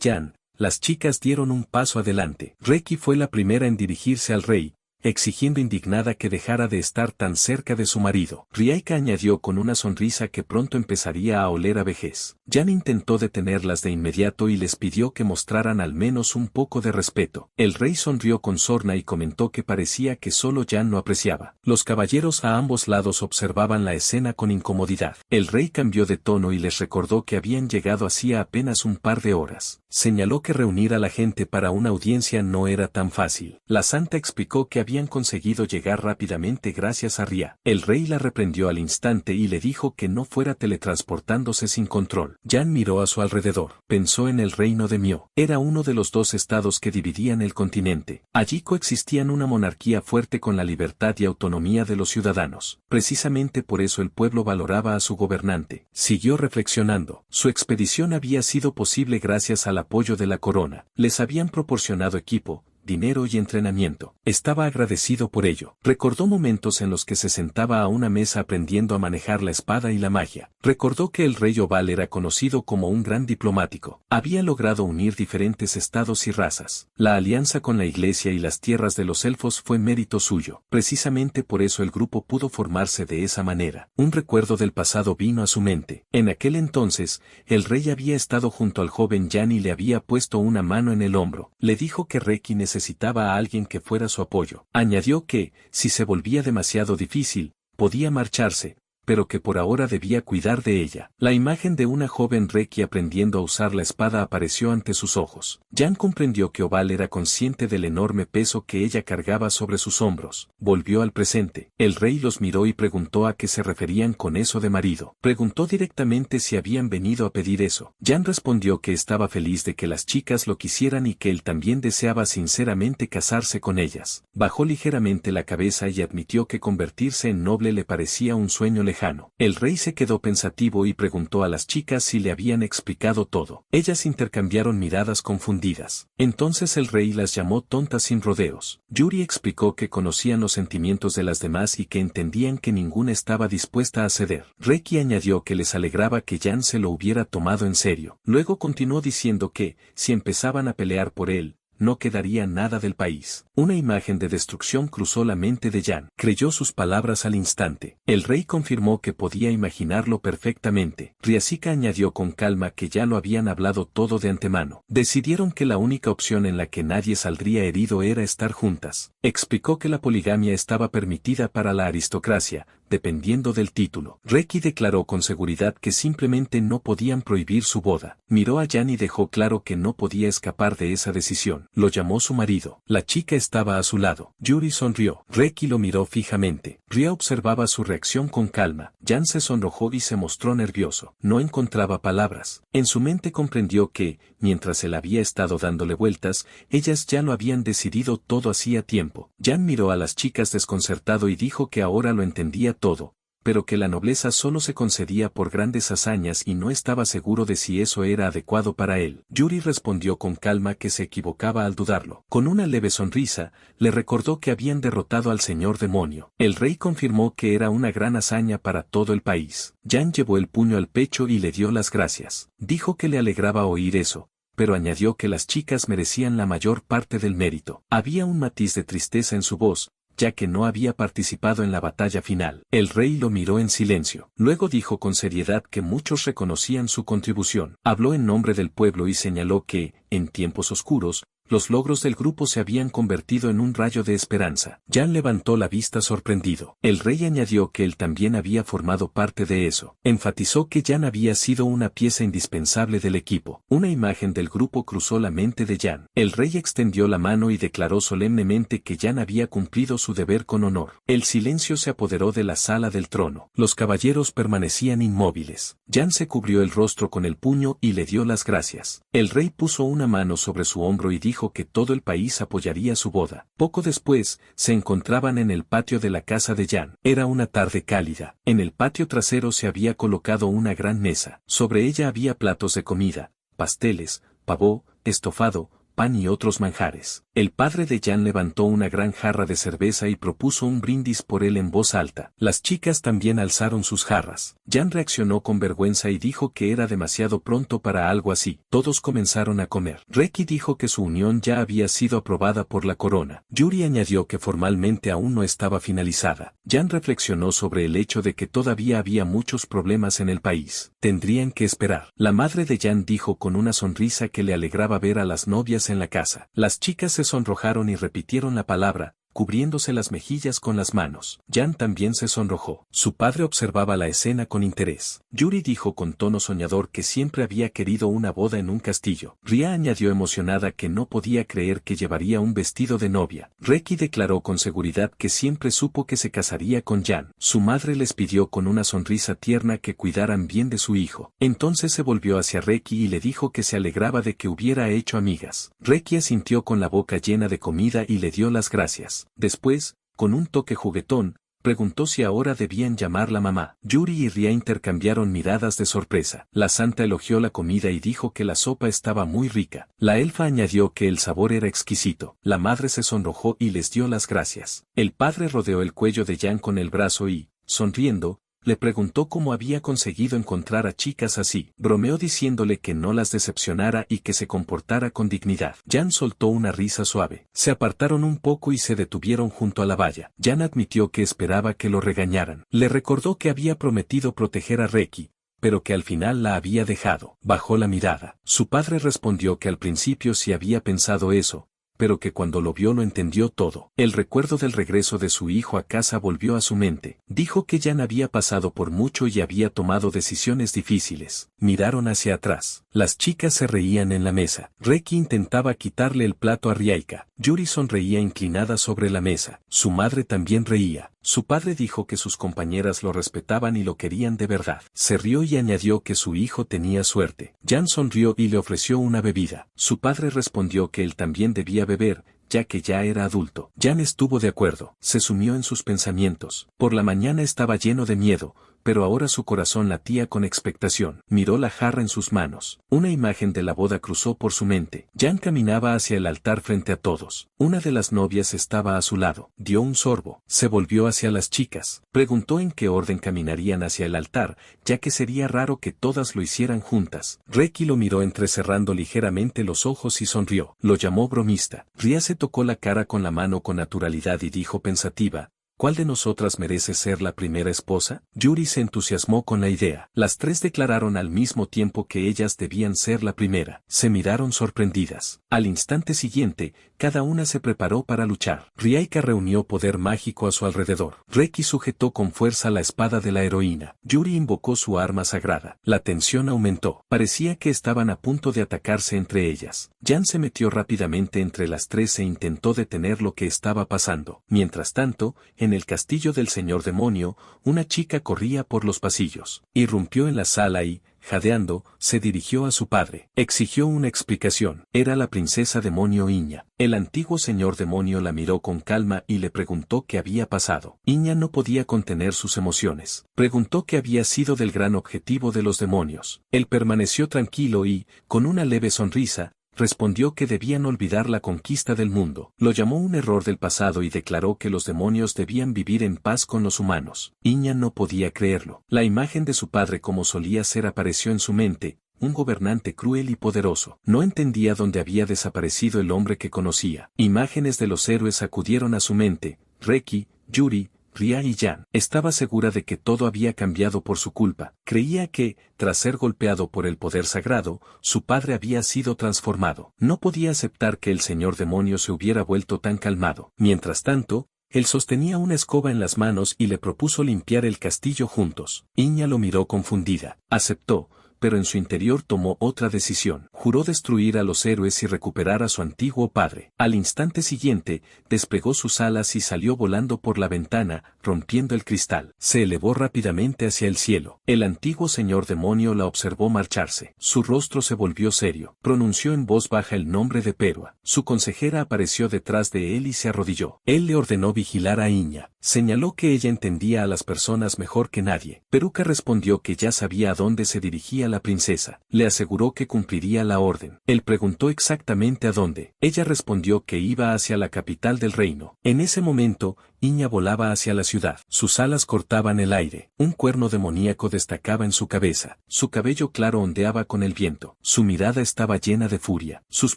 Jan, las chicas dieron un paso adelante. Reki fue la primera en dirigirse al rey, exigiendo indignada que dejara de estar tan cerca de su marido. Riaika añadió con una sonrisa que pronto empezaría a oler a vejez. Jan intentó detenerlas de inmediato y les pidió que mostraran al menos un poco de respeto. El rey sonrió con sorna y comentó que parecía que solo Jan lo apreciaba. Los caballeros a ambos lados observaban la escena con incomodidad. El rey cambió de tono y les recordó que habían llegado hacía apenas un par de horas. Señaló que reunir a la gente para una audiencia no era tan fácil. La santa explicó que habían conseguido llegar rápidamente gracias a Ria. El rey la reprendió al instante y le dijo que no fuera teletransportándose sin control. Jan miró a su alrededor. Pensó en el reino de Mio. Era uno de los dos estados que dividían el continente. Allí coexistían una monarquía fuerte con la libertad y autonomía de los ciudadanos. Precisamente por eso el pueblo valoraba a su gobernante. Siguió reflexionando. Su expedición había sido posible gracias al apoyo de la corona. Les habían proporcionado equipo, dinero y entrenamiento. Estaba agradecido por ello. Recordó momentos en los que se sentaba a una mesa aprendiendo a manejar la espada y la magia. Recordó que el rey Oval era conocido como un gran diplomático. Había logrado unir diferentes estados y razas. La alianza con la iglesia y las tierras de los elfos fue mérito suyo. Precisamente por eso el grupo pudo formarse de esa manera. Un recuerdo del pasado vino a su mente. En aquel entonces, el rey había estado junto al joven Jan y le había puesto una mano en el hombro. Le dijo que Reki necesitaba a alguien que fuera su apoyo. Añadió que, si se volvía demasiado difícil, podía marcharse, pero que por ahora debía cuidar de ella. La imagen de una joven Reki aprendiendo a usar la espada apareció ante sus ojos. Jan comprendió que Oval era consciente del enorme peso que ella cargaba sobre sus hombros. Volvió al presente. El rey los miró y preguntó a qué se referían con eso de marido. Preguntó directamente si habían venido a pedir eso. Jan respondió que estaba feliz de que las chicas lo quisieran y que él también deseaba sinceramente casarse con ellas. Bajó ligeramente la cabeza y admitió que convertirse en noble le parecía un sueño lejano. El rey se quedó pensativo y preguntó a las chicas si le habían explicado todo. Ellas intercambiaron miradas confundidas. Entonces el rey las llamó tontas sin rodeos. Yuri explicó que conocían los sentimientos de las demás y que entendían que ninguna estaba dispuesta a ceder. Reki añadió que les alegraba que Jan se lo hubiera tomado en serio. Luego continuó diciendo que, si empezaban a pelear por él, no quedaría nada del país. Una imagen de destrucción cruzó la mente de Jan. Creyó sus palabras al instante. El rey confirmó que podía imaginarlo perfectamente. Riasika añadió con calma que ya lo habían hablado todo de antemano. Decidieron que la única opción en la que nadie saldría herido era estar juntas. Explicó que la poligamia estaba permitida para la aristocracia, dependiendo del título. Reki declaró con seguridad que simplemente no podían prohibir su boda. Miró a Jan y dejó claro que no podía escapar de esa decisión. Lo llamó su marido. La chica estaba a su lado. Yuri sonrió. Reki lo miró fijamente. Ria observaba su reacción con calma. Jan se sonrojó y se mostró nervioso. No encontraba palabras. En su mente comprendió que, mientras él había estado dándole vueltas, ellas ya lo habían decidido todo hacía tiempo. Jan miró a las chicas desconcertado y dijo que ahora lo entendía todo, pero que la nobleza solo se concedía por grandes hazañas y no estaba seguro de si eso era adecuado para él. Yuri respondió con calma que se equivocaba al dudarlo. Con una leve sonrisa, le recordó que habían derrotado al señor demonio. El rey confirmó que era una gran hazaña para todo el país. Jan llevó el puño al pecho y le dio las gracias. Dijo que le alegraba oír eso, pero añadió que las chicas merecían la mayor parte del mérito. Había un matiz de tristeza en su voz, ya que no había participado en la batalla final. El rey lo miró en silencio. Luego dijo con seriedad que muchos reconocían su contribución. Habló en nombre del pueblo y señaló que, en tiempos oscuros, los logros del grupo se habían convertido en un rayo de esperanza. Jan levantó la vista sorprendido. El rey añadió que él también había formado parte de eso. Enfatizó que Jan había sido una pieza indispensable del equipo. Una imagen del grupo cruzó la mente de Jan. El rey extendió la mano y declaró solemnemente que Jan había cumplido su deber con honor. El silencio se apoderó de la sala del trono. Los caballeros permanecían inmóviles. Jan se cubrió el rostro con el puño y le dio las gracias. El rey puso una mano sobre su hombro y dijo que todo el país apoyaría su boda. Poco después, se encontraban en el patio de la casa de Jan. Era una tarde cálida. En el patio trasero se había colocado una gran mesa. Sobre ella había platos de comida, pasteles, pavó, estofado, pan y otros manjares. El padre de Jan levantó una gran jarra de cerveza y propuso un brindis por él en voz alta. Las chicas también alzaron sus jarras. Jan reaccionó con vergüenza y dijo que era demasiado pronto para algo así. Todos comenzaron a comer. Reki dijo que su unión ya había sido aprobada por la corona. Yuri añadió que formalmente aún no estaba finalizada. Jan reflexionó sobre el hecho de que todavía había muchos problemas en el país. Tendrían que esperar. La madre de Jan dijo con una sonrisa que le alegraba ver a las novias en la casa. Las chicas se sonrojaron y repitieron la palabra, cubriéndose las mejillas con las manos. Jan también se sonrojó. Su padre observaba la escena con interés. Yuri dijo con tono soñador que siempre había querido una boda en un castillo. Ria añadió emocionada que no podía creer que llevaría un vestido de novia. Reki declaró con seguridad que siempre supo que se casaría con Jan. Su madre les pidió con una sonrisa tierna que cuidaran bien de su hijo. Entonces se volvió hacia Reki y le dijo que se alegraba de que hubiera hecho amigas. Reki asintió con la boca llena de comida y le dio las gracias. Después, con un toque juguetón, preguntó si ahora debían llamarla mamá. Yuri y Ria intercambiaron miradas de sorpresa. La santa elogió la comida y dijo que la sopa estaba muy rica. La elfa añadió que el sabor era exquisito. La madre se sonrojó y les dio las gracias. El padre rodeó el cuello de Jan con el brazo y, sonriendo, le preguntó cómo había conseguido encontrar a chicas así. Bromeó diciéndole que no las decepcionara y que se comportara con dignidad. Jan soltó una risa suave. Se apartaron un poco y se detuvieron junto a la valla. Jan admitió que esperaba que lo regañaran. Le recordó que había prometido proteger a Reki, pero que al final la había dejado. Bajó la mirada. Su padre respondió que al principio sí había pensado eso, pero que cuando lo vio lo entendió todo. El recuerdo del regreso de su hijo a casa volvió a su mente. Dijo que Jan había pasado por mucho y había tomado decisiones difíciles. Miraron hacia atrás. Las chicas se reían en la mesa. Reki intentaba quitarle el plato a Riaika. Yuri sonreía inclinada sobre la mesa. Su madre también reía. Su padre dijo que sus compañeras lo respetaban y lo querían de verdad. Se rió y añadió que su hijo tenía suerte. Jan sonrió y le ofreció una bebida. Su padre respondió que él también debía beber, ya que ya era adulto. Jan estuvo de acuerdo. Se sumió en sus pensamientos. Por la mañana estaba lleno de miedo, pero ahora su corazón latía con expectación. Miró la jarra en sus manos. Una imagen de la boda cruzó por su mente. Jan caminaba hacia el altar frente a todos. Una de las novias estaba a su lado. Dio un sorbo. Se volvió hacia las chicas. Preguntó en qué orden caminarían hacia el altar, ya que sería raro que todas lo hicieran juntas. Reki lo miró entrecerrando ligeramente los ojos y sonrió. Lo llamó bromista. Ria se tocó la cara con la mano con naturalidad y dijo pensativa: ¿cuál de nosotras merece ser la primera esposa? Yuri se entusiasmó con la idea. Las tres declararon al mismo tiempo que ellas debían ser la primera. Se miraron sorprendidas. Al instante siguiente, cada una se preparó para luchar. Riaika reunió poder mágico a su alrededor. Reki sujetó con fuerza la espada de la heroína. Yuri invocó su arma sagrada. La tensión aumentó. Parecía que estaban a punto de atacarse entre ellas. Jan se metió rápidamente entre las tres e intentó detener lo que estaba pasando. Mientras tanto, en el castillo del señor demonio, una chica corría por los pasillos. Irrumpió en la sala y, jadeando, se dirigió a su padre. Exigió una explicación. Era la princesa demonio Iña. El antiguo señor demonio la miró con calma y le preguntó qué había pasado. Iña no podía contener sus emociones. Preguntó qué había sido del gran objetivo de los demonios. Él permaneció tranquilo y, con una leve sonrisa, respondió que debían olvidar la conquista del mundo. Lo llamó un error del pasado y declaró que los demonios debían vivir en paz con los humanos. Iña no podía creerlo. La imagen de su padre como solía ser apareció en su mente, un gobernante cruel y poderoso. No entendía dónde había desaparecido el hombre que conocía. Imágenes de los héroes acudieron a su mente, Reki, Yuri, Ria y Jan. Estaba segura de que todo había cambiado por su culpa. Creía que, tras ser golpeado por el poder sagrado, su padre había sido transformado. No podía aceptar que el señor demonio se hubiera vuelto tan calmado. Mientras tanto, él sostenía una escoba en las manos y le propuso limpiar el castillo juntos. Iña lo miró confundida. Aceptó, pero en su interior tomó otra decisión. Juró destruir a los héroes y recuperar a su antiguo padre. Al instante siguiente, desplegó sus alas y salió volando por la ventana, rompiendo el cristal. Se elevó rápidamente hacia el cielo. El antiguo señor demonio la observó marcharse. Su rostro se volvió serio. Pronunció en voz baja el nombre de Perua. Su consejera apareció detrás de él y se arrodilló. Él le ordenó vigilar a Iña. Señaló que ella entendía a las personas mejor que nadie. Peruca respondió que ya sabía a dónde se dirigía la princesa. Le aseguró que cumpliría la orden. Él preguntó exactamente a dónde. Ella respondió que iba hacia la capital del reino. En ese momento, Iña volaba hacia la ciudad. Sus alas cortaban el aire. Un cuerno demoníaco destacaba en su cabeza. Su cabello claro ondeaba con el viento. Su mirada estaba llena de furia. Sus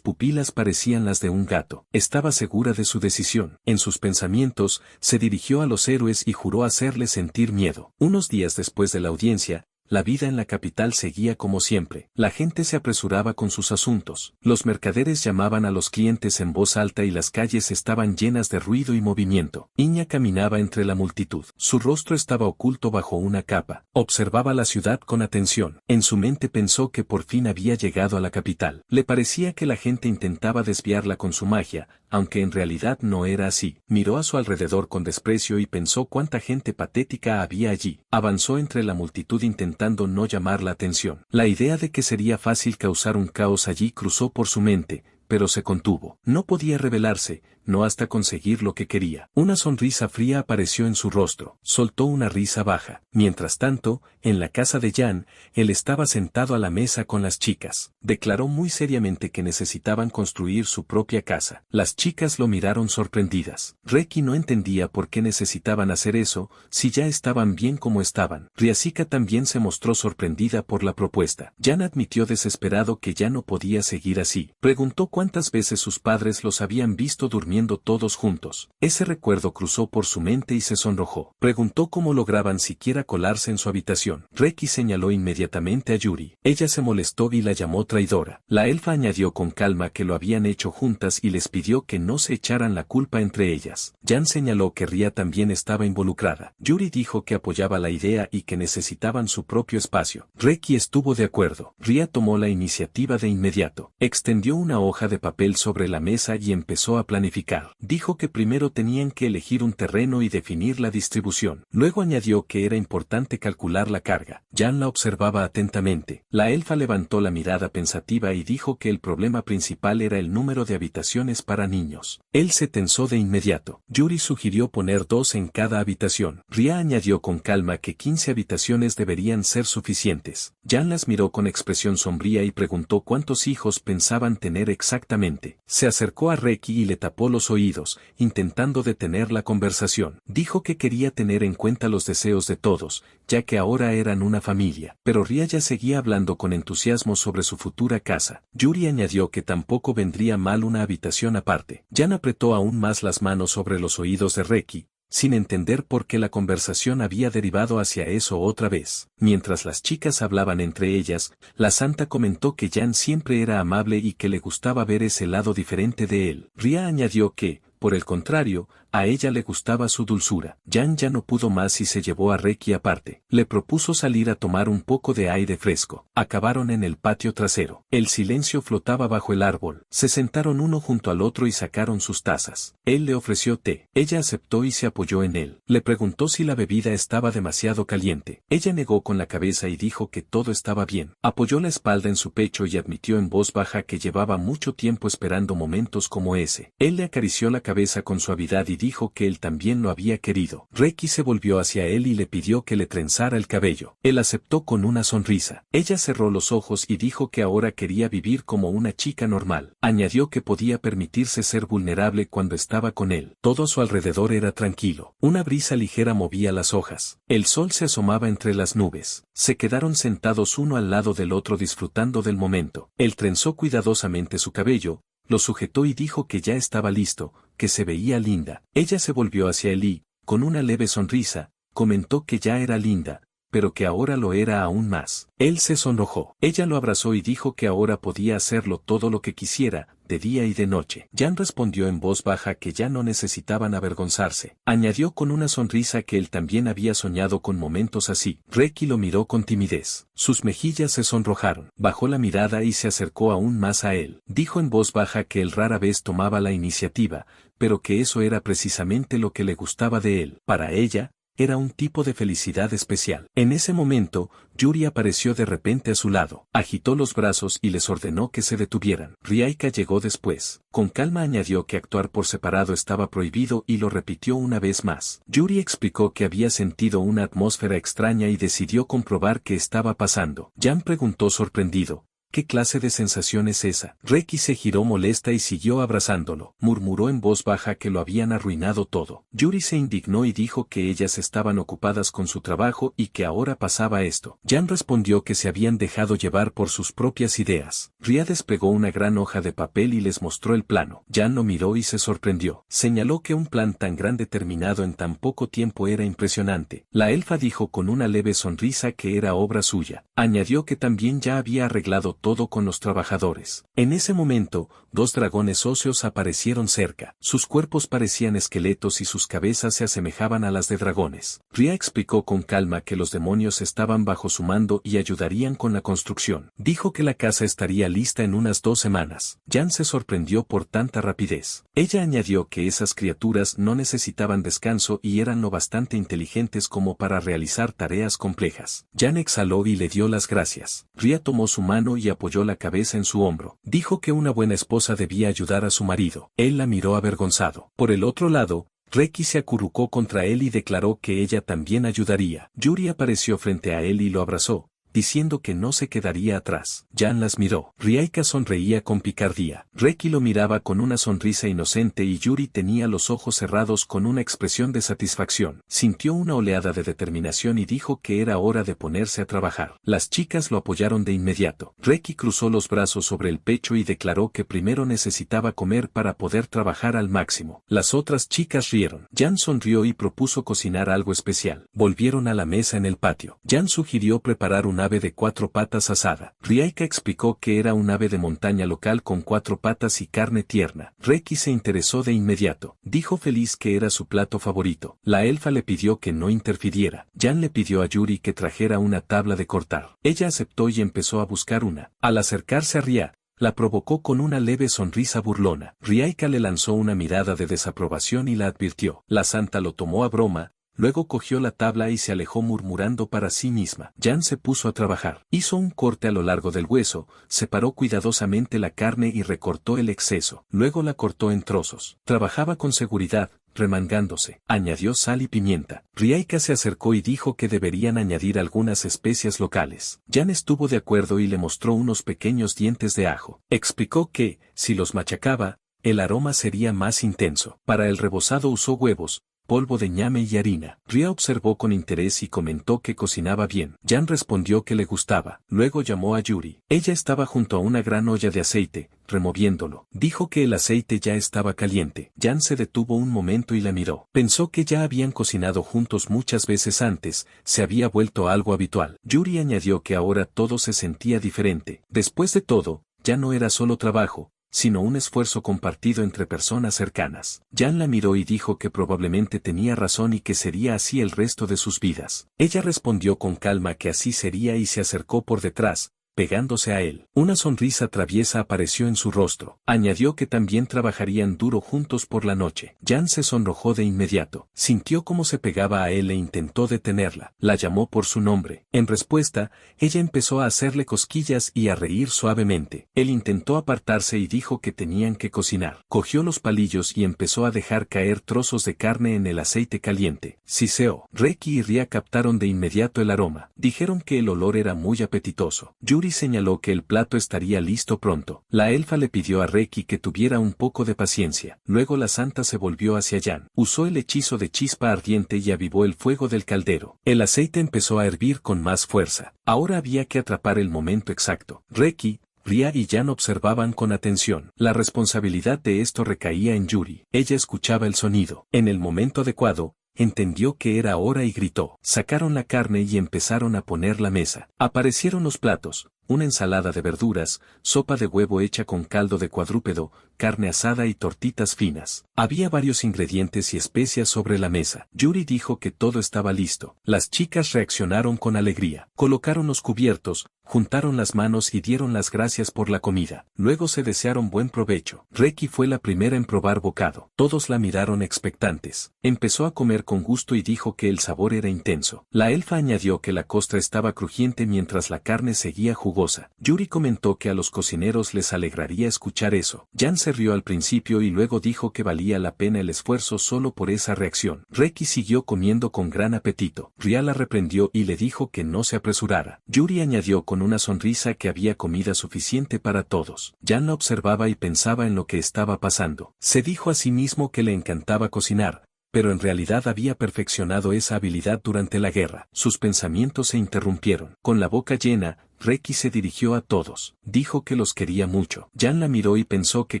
pupilas parecían las de un gato. Estaba segura de su decisión. En sus pensamientos, se dirigió a los héroes y juró hacerles sentir miedo. Unos días después de la audiencia, la vida en la capital seguía como siempre. La gente se apresuraba con sus asuntos. Los mercaderes llamaban a los clientes en voz alta y las calles estaban llenas de ruido y movimiento. Iña caminaba entre la multitud. Su rostro estaba oculto bajo una capa. Observaba la ciudad con atención. En su mente pensó que por fin había llegado a la capital. Le parecía que la gente intentaba desviarla con su magia, aunque en realidad no era así. Miró a su alrededor con desprecio y pensó cuánta gente patética había allí. Avanzó entre la multitud intentando no llamar la atención. La idea de que sería fácil causar un caos allí cruzó por su mente, pero se contuvo. No podía rebelarse, no hasta conseguir lo que quería. Una sonrisa fría apareció en su rostro. Soltó una risa baja. Mientras tanto, en la casa de Jan, él estaba sentado a la mesa con las chicas. Declaró muy seriamente que necesitaban construir su propia casa. Las chicas lo miraron sorprendidas. Reki no entendía por qué necesitaban hacer eso, si ya estaban bien como estaban. Riasika también se mostró sorprendida por la propuesta. Jan admitió desesperado que ya no podía seguir así. Preguntó cuántas veces sus padres los habían visto durmiendo todos juntos. Ese recuerdo cruzó por su mente y se sonrojó. Preguntó cómo lograban siquiera colarse en su habitación. Reki señaló inmediatamente a Yuri. Ella se molestó y la llamó traidora. La elfa añadió con calma que lo habían hecho juntas y les pidió que no se echaran la culpa entre ellas. Jan señaló que Ria también estaba involucrada. Yuri dijo que apoyaba la idea y que necesitaban su propio espacio. Reki estuvo de acuerdo. Ria tomó la iniciativa de inmediato. Extendió una hoja de papel sobre la mesa y empezó a planificar. Dijo que primero tenían que elegir un terreno y definir la distribución. Luego añadió que era importante calcular la carga. Jan la observaba atentamente. La elfa levantó la mirada pensativa y dijo que el problema principal era el número de habitaciones para niños. Él se tensó de inmediato. Yuri sugirió poner 2 en cada habitación. Ria añadió con calma que 15 habitaciones deberían ser suficientes. Jan las miró con expresión sombría y preguntó cuántos hijos pensaban tener exactamente. Se acercó a Reki y le tapó los oídos, intentando detener la conversación. Dijo que quería tener en cuenta los deseos de todos, ya que ahora eran una familia. Pero Ria ya seguía hablando con entusiasmo sobre su futura casa. Yuri añadió que tampoco vendría mal una habitación aparte. Jan apretó aún más las manos sobre los oídos de Reki, sin entender por qué la conversación había derivado hacia eso otra vez. Mientras las chicas hablaban entre ellas, la santa comentó que Jan siempre era amable y que le gustaba ver ese lado diferente de él. Ria añadió que, por el contrario, A ella le gustaba su dulzura. Jan ya no pudo más y se llevó a Reki aparte. Le propuso salir a tomar un poco de aire fresco. Acabaron en el patio trasero. El silencio flotaba bajo el árbol. Se sentaron uno junto al otro y sacaron sus tazas. Él le ofreció té. Ella aceptó y se apoyó en él. Le preguntó si la bebida estaba demasiado caliente. Ella negó con la cabeza y dijo que todo estaba bien. Apoyó la espalda en su pecho y admitió en voz baja que llevaba mucho tiempo esperando momentos como ese. Él le acarició la cabeza con suavidad y dijo que él también lo había querido. Reki se volvió hacia él y le pidió que le trenzara el cabello. Él aceptó con una sonrisa. Ella cerró los ojos y dijo que ahora quería vivir como una chica normal. Añadió que podía permitirse ser vulnerable cuando estaba con él. Todo a su alrededor era tranquilo. Una brisa ligera movía las hojas. El sol se asomaba entre las nubes. Se quedaron sentados uno al lado del otro disfrutando del momento. Él trenzó cuidadosamente su cabello, lo sujetó y dijo que ya estaba listo, que se veía linda. Ella se volvió hacia él y, con una leve sonrisa, comentó que ya era linda, pero que ahora lo era aún más. Él se sonrojó. Ella lo abrazó y dijo que ahora podía hacerlo todo lo que quisiera, de día y de noche. Jan respondió en voz baja que ya no necesitaban avergonzarse. Añadió con una sonrisa que él también había soñado con momentos así. Reki lo miró con timidez. Sus mejillas se sonrojaron. Bajó la mirada y se acercó aún más a él. Dijo en voz baja que él rara vez tomaba la iniciativa, pero que eso era precisamente lo que le gustaba de él. Para ella, era un tipo de felicidad especial. En ese momento, Yuri apareció de repente a su lado, agitó los brazos y les ordenó que se detuvieran. Riaika llegó después. Con calma añadió que actuar por separado estaba prohibido y lo repitió una vez más. Yuri explicó que había sentido una atmósfera extraña y decidió comprobar qué estaba pasando. Jan preguntó sorprendido: ¿qué clase de sensación es esa? Reki se giró molesta y siguió abrazándolo. Murmuró en voz baja que lo habían arruinado todo. Yuri se indignó y dijo que ellas estaban ocupadas con su trabajo y que ahora pasaba esto. Jan respondió que se habían dejado llevar por sus propias ideas. Ria desplegó una gran hoja de papel y les mostró el plano. Jan lo miró y se sorprendió. Señaló que un plan tan grande terminado en tan poco tiempo era impresionante. La elfa dijo con una leve sonrisa que era obra suya. Añadió que también ya había arreglado todo con los trabajadores. En ese momento, dos dragones óseos aparecieron cerca. Sus cuerpos parecían esqueletos y sus cabezas se asemejaban a las de dragones. Ria explicó con calma que los demonios estaban bajo su mando y ayudarían con la construcción. Dijo que la casa estaría lista en unas 2 semanas. Jan se sorprendió por tanta rapidez. Ella añadió que esas criaturas no necesitaban descanso y eran lo bastante inteligentes como para realizar tareas complejas. Jan exhaló y le dio las gracias. Ria tomó su mano y apoyó la cabeza en su hombro. Dijo que una buena esposa debía ayudar a su marido. Él la miró avergonzado. Por el otro lado, Reki se acurrucó contra él y declaró que ella también ayudaría. Yuri apareció frente a él y lo abrazó, diciendo que no se quedaría atrás. Jan las miró. Riaika sonreía con picardía. Reki lo miraba con una sonrisa inocente y Yuri tenía los ojos cerrados con una expresión de satisfacción. Sintió una oleada de determinación y dijo que era hora de ponerse a trabajar. Las chicas lo apoyaron de inmediato. Reki cruzó los brazos sobre el pecho y declaró que primero necesitaba comer para poder trabajar al máximo. Las otras chicas rieron. Jan sonrió y propuso cocinar algo especial. Volvieron a la mesa en el patio. Jan sugirió preparar un ave de 4 patas asada. Riaika explicó que era un ave de montaña local con 4 patas y carne tierna. Reki se interesó de inmediato. Dijo feliz que era su plato favorito. La elfa le pidió que no interfiriera. Jan le pidió a Yuri que trajera una tabla de cortar. Ella aceptó y empezó a buscar una. Al acercarse a Ria, la provocó con una leve sonrisa burlona. Riaika le lanzó una mirada de desaprobación y la advirtió. La santa lo tomó a broma. Luego cogió la tabla y se alejó murmurando para sí misma. Jan se puso a trabajar. Hizo un corte a lo largo del hueso, separó cuidadosamente la carne y recortó el exceso. Luego la cortó en trozos. Trabajaba con seguridad, remangándose. Añadió sal y pimienta. Riaika se acercó y dijo que deberían añadir algunas especias locales. Jan estuvo de acuerdo y le mostró unos pequeños dientes de ajo. Explicó que, si los machacaba, el aroma sería más intenso. Para el rebozado usó huevos, polvo de ñame y harina. Ria observó con interés y comentó que cocinaba bien. Jan respondió que le gustaba. Luego llamó a Yuri. Ella estaba junto a una gran olla de aceite, removiéndolo. Dijo que el aceite ya estaba caliente. Jan se detuvo un momento y la miró. Pensó que ya habían cocinado juntos muchas veces antes, se había vuelto algo habitual. Yuri añadió que ahora todo se sentía diferente. Después de todo, ya no era solo trabajo, sino un esfuerzo compartido entre personas cercanas. Jan la miró y dijo que probablemente tenía razón y que sería así el resto de sus vidas. Ella respondió con calma que así sería y se acercó por detrás, pegándose a él. Una sonrisa traviesa apareció en su rostro. Añadió que también trabajarían duro juntos por la noche. Jan se sonrojó de inmediato. Sintió cómo se pegaba a él e intentó detenerla. La llamó por su nombre. En respuesta, ella empezó a hacerle cosquillas y a reír suavemente. Él intentó apartarse y dijo que tenían que cocinar. Cogió los palillos y empezó a dejar caer trozos de carne en el aceite caliente. Siseó. Reki y Ria captaron de inmediato el aroma. Dijeron que el olor era muy apetitoso. Yuri señaló que el plato estaría listo pronto. La elfa le pidió a Reki que tuviera un poco de paciencia. Luego la santa se volvió hacia Jan. Usó el hechizo de chispa ardiente y avivó el fuego del caldero. El aceite empezó a hervir con más fuerza. Ahora había que atrapar el momento exacto. Reki, Ria y Jan observaban con atención. La responsabilidad de esto recaía en Yuri. Ella escuchaba el sonido. En el momento adecuado, entendió que era hora y gritó. Sacaron la carne y empezaron a poner la mesa. Aparecieron los platos. Una ensalada de verduras, sopa de huevo hecha con caldo de cuadrúpedo, carne asada y tortitas finas. Había varios ingredientes y especias sobre la mesa. Yuri dijo que todo estaba listo. Las chicas reaccionaron con alegría. Colocaron los cubiertos, juntaron las manos y dieron las gracias por la comida. Luego se desearon buen provecho. Reki fue la primera en probar bocado. Todos la miraron expectantes. Empezó a comer con gusto y dijo que el sabor era intenso. La elfa añadió que la costra estaba crujiente mientras la carne seguía jugosa. Yuri comentó que a los cocineros les alegraría escuchar eso. Jan se rió al principio y luego dijo que valía la pena el esfuerzo solo por esa reacción. Reki siguió comiendo con gran apetito. Ria la reprendió y le dijo que no se apresurara. Yuri añadió con una sonrisa que había comida suficiente para todos. Jan la observaba y pensaba en lo que estaba pasando. Se dijo a sí mismo que le encantaba cocinar, pero en realidad había perfeccionado esa habilidad durante la guerra. Sus pensamientos se interrumpieron. Con la boca llena, Reki se dirigió a todos. Dijo que los quería mucho. Jan la miró y pensó que